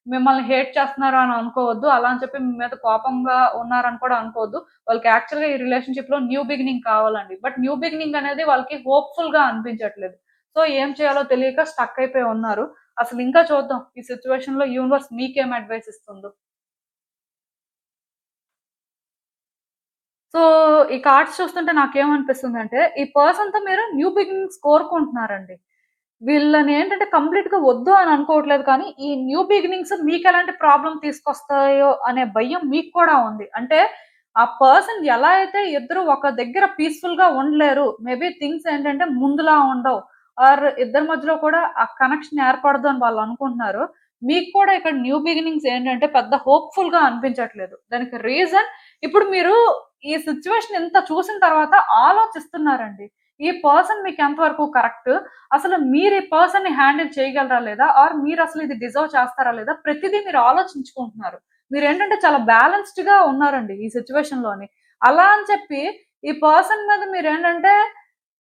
మిమ్మల్ని హేట్ చేస్తున్నారు అని అనుకోవద్దు. అలా అని చెప్పి మీ మీద కోపంగా ఉన్నారని కూడా అనుకోవద్దు. వాళ్ళకి యాక్చువల్‌గా ఈ రిలేషన్‌షిప్‌లో న్యూ బిగినింగ్ కావాలండి. బట్ న్యూ బిగినింగ్ అనేది వాళ్ళకి హోప్‌ఫుల్‌గా అనిపించట్లేదు. సో, ఏం చేయాలో తెలియక స్టక్ అయిపోయి ఉన్నారు. అసలింకా చూద్దాం. ఈ సిట్యుయేషన్‌లో యూనివర్స్ మీకేం అడ్వైస్ ఇస్తుందో. సో, ఈ కార్డ్స్ చూస్తుంటే నాకేమనిపిస్తుందంటే, ఈ పర్సన్‌తో మీరు న్యూ బిగినింగ్స్ కోరుకుంటున్నారండి. వీళ్ళనేంటంటే కంప్లీట్‌గా వద్దు అని అనుకోవట్లేదు కానీ, ఈ న్యూ బిగినింగ్స్ మీకెలాంటి ప్రాబ్లమ్ తీసుకొస్తాయో అనే భయం మీకు కూడా ఉంది. అంటే ఆ పర్సన్ ఎలా అయితే ఇద్దరు ఒక దగ్గర పీస్‌ఫుల్‌గా ఉండలేరు. మేబీ థింగ్స్ ఏంటంటే ముందులా ఉండవు. ఆర్ ఇద్దరి మధ్యలో కూడా ఆ కనెక్షన్ ఏర్పడదు అని వాళ్ళు అనుకుంటున్నారు. మీకు కూడా ఇక్కడ న్యూ బిగినింగ్స్ ఏంటంటే పెద్ద హోప్‌ఫుల్‌గా అనిపించట్లేదు. దానికి రీజన్ ఇప్పుడు మీరు ఈ సిట్యుయేషన్ ఇంత చూసిన తర్వాత ఆలోచిస్తున్నారండి. ఈ పర్సన్ మీకు ఎంత వరకు కరెక్ట్? అసలు మీరు ఈ పర్సన్‌ని హ్యాండిల్ చేయగలరా లేదా? ఆర్ మీరసలు ఇది డిజర్వ్ చేస్తారా లేదా? ప్రతిదీ మీరు ఆలోచించుకుంటున్నారు. మీరేంటంటే చాలా బ్యాలెన్స్‌డ్‌గా ఉన్నారండి ఈ సిట్యుయేషన్‌లోని. అలా అని చెప్పి ఈ పర్సన్ మీద మీరేంటంటే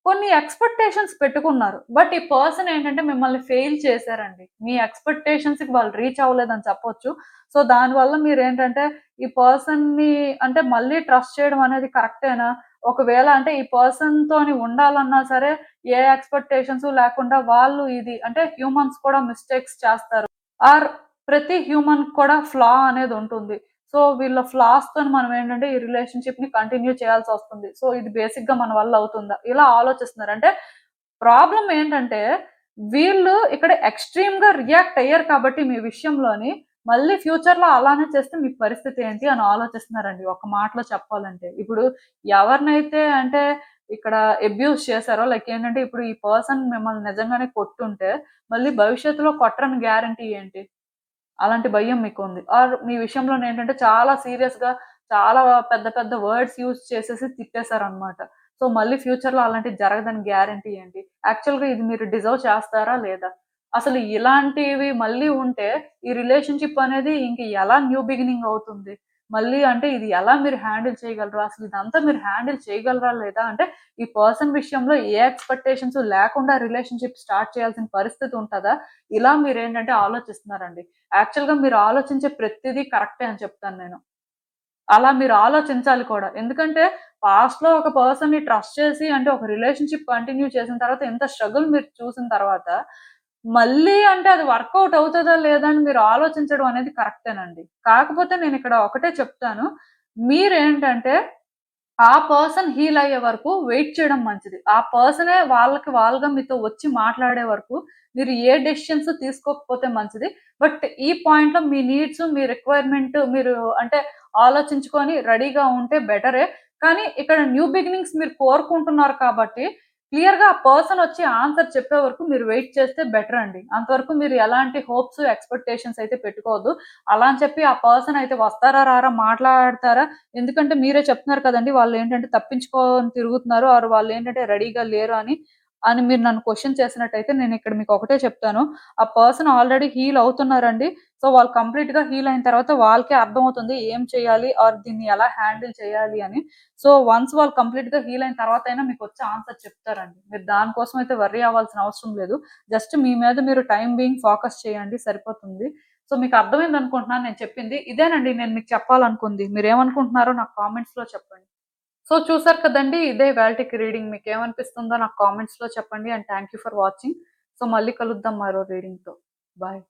కొన్ని ఎక్స్‌పెక్టేషన్స్ పెట్టుకున్నారు. బట్ ఈ పర్సన్ ఏంటంటే మిమ్మల్ని ఫెయిల్ చేసారండి. మీ ఎక్స్‌పెక్టేషన్స్‌కి వాళ్ళు రీచ్ అవ్వలేదని చెప్పొచ్చు. సో, దానివల్ల మీరేంటంటే ఈ పర్సన్‌ని అంటే మళ్ళీ ట్రస్ట్ చేయడం అనేది కరెక్టేనా? ఒకవేళ అంటే ఈ పర్సన్‌తోని ఉండాలన్నా సరే ఏ ఎక్స్‌పెక్టేషన్స్ లేకుండా వాళ్ళు ఇది అంటే హ్యూమన్స్ కూడా మిస్టేక్స్ చేస్తారు. ఆర్ ప్రతి హ్యూమన్‌కి కూడా ఫ్లా అనేదుంటుంది. సో, వీళ్ళ ఫ్లాస్‌తోని మనం ఏంటంటే ఈ రిలేషన్‌షిప్‌ని కంటిన్యూ చేయాల్సొస్తుంది. సో, ఇది బేసిక్‌గా మన వల్ల అవుతుందా? ఇలా ఆలోచిస్తున్నారు. అంటే ప్రాబ్లమ్ ఏంటంటే వీళ్ళు ఇక్కడ ఎక్స్‌ట్రీమ్‌గా రియాక్ట్ అయ్యారు కాబట్టి మీ విషయంలోని మళ్ళీ ఫ్యూచర్‌లో అలానే చేస్తే మీ పరిస్థితి ఏంటి అని ఆలోచిస్తున్నారండి. ఒక మాటలో చెప్పాలంటే. ఇప్పుడు ఎవరినైతే అంటే ఇక్కడ అబ్యూజ్ చేశారో లైక్ ఏంటంటే ఇప్పుడు ఈ పర్సన్ మిమ్మల్ని నిజంగానే కొట్టుంటే మళ్ళీ భవిష్యత్తులో కొట్టరని గ్యారంటీ ఏంటి? అలాంటి భయం మీకుంది. ఆర్ మీ విషయంలోనేంటంటే చాలా సీరియస్‌గా చాలా పెద్ద పెద్ద వర్డ్స్ యూజ్ చేసేసి తిట్టేసారనమాట. సో, మళ్ళీ ఫ్యూచర్‌లో అలాంటిది జరగదని గ్యారంటీ ఏంటి? యాక్చువల్‌గా ఇది మీరు డిజర్వ్ చేస్తారా లేదా? అసలు ఇలాంటివి మళ్ళీ ఉంటే ఈ రిలేషన్‌షిప్ అనేది ఇంక ఎలా న్యూ బిగినింగ్ అవుతుంది? మళ్ళీ అంటే ఇది ఎలా మీరు హ్యాండిల్ చేయగలరు? అసలు ఇదంతా మీరు హ్యాండిల్ చేయగలరా లేదా? అంటే ఈ పర్సన్ విషయంలో ఏ ఎక్స్‌పెక్టేషన్స్ లేకుండా రిలేషన్‌షిప్ స్టార్ట్ చేయాల్సిన పరిస్థితి ఉంటదా? ఇలా మీరేంటంటే ఆలోచిస్తున్నారండి. యాక్చువల్‌గా మీరు ఆలోచించే ప్రతిదీ కరెక్టే అని చెప్తాను నేను. అలా మీరు ఆలోచించాలి కూడా. ఎందుకంటే పాస్ట్‌లో ఒక పర్సన్‌ని ట్రస్ట్ చేసి అంటే ఒక రిలేషన్‌షిప్ కంటిన్యూ చేసిన తర్వాత ఇంత స్ట్రగుల్ మీరు చూసిన తర్వాత, మళ్ళీ అంటే అది వర్కౌట్ అవుతదా లేదా అని మీరు ఆలోచించడం అనేది కరెక్టేనండి. కాకపోతే నేనిక్కడ ఒకటే చెప్తాను. మీరేంటంటే ఆ పర్సన్ హీల్ అయ్యే వరకు వెయిట్ చేయడం మంచిది. ఆ పర్సనే వాళ్ళకి వాళ్ళుగా మీతో వచ్చి మాట్లాడే వరకు మీరు ఏ డెసిషన్స్ తీసుకోకపోతే మంచిది. బట్ ఈ పాయింట్‌లో మీ నీడ్స్, మీ రిక్వైర్మెంట్ మీరు అంటే ఆలోచించుకొని రెడీగా ఉంటే బెటరే. కానీ ఇక్కడ న్యూ బిగినింగ్స్ మీరు కోరుకుంటున్నారు కాబట్టి క్లియర్‌గా ఆ పర్సన్ వచ్చి ఆన్సర్ చెప్పే వరకు మీరు వెయిట్ చేస్తే బెటర్ అండి. అంతవరకు మీరు ఎలాంటి హోప్స్, ఎక్స్‌పెక్టేషన్స్ అయితే పెట్టుకోవద్దు. అలా అని చెప్పి ఆ పర్సన్ అయితే వస్తారా? రారా? మాట్లాడతారా? ఎందుకంటే మీరే చెప్తున్నారు కదండీ! వాళ్ళేంటంటే తప్పించుకొని తిరుగుతున్నారు. ఆర్ వాళ్ళేంటంటే రెడీగా లేరు అని మీరు నన్ను క్వెషన్ చేసినట్టయితే నేనిక్కడ మీకొకటే చెప్తాను. ఆ పర్సన్ ఆల్రెడీ హీల్ అవుతున్నారండి. సో, వాళ్ళు కంప్లీట్‌గా హీల్ అయిన తర్వాత వాళ్ళకే అర్థమవుతుంది ఏం చేయాలి? ఆర్ దీన్ని ఎలా హ్యాండిల్ చేయాలి అని. సో, వన్స్ వాళ్ళు కంప్లీట్‌గా హీల్ అయిన తర్వాతైనా మీకొచ్చి ఆన్సర్ చెప్తారండి. మీరు దాని కోసం అయితే వర్రీ అవ్వాల్సిన అవసరం లేదు. జస్ట్ మీ మీద మీరు టైమ్ బీయింగ్ ఫోకస్ చేయండి సరిపోతుంది. సో, మీకు అర్థమైందనుకుంటున్నాను నేను చెప్పింది. ఇదేనండి నేను మీకు చెప్పాలనుకుంది. మీరేమనుకుంటున్నారో నాకు కామెంట్స్‌లో చెప్పండి. సో, చూసారు కదండీ! ఇదే ఇవాల్టికి రీడింగ్. మీకేమనిపిస్తుందో నాకు కామెంట్స్‌లో చెప్పండి. And thank you for watching. So, మళ్ళీ కలుద్దాం మరో రీడింగ్‌తో. బాయ్.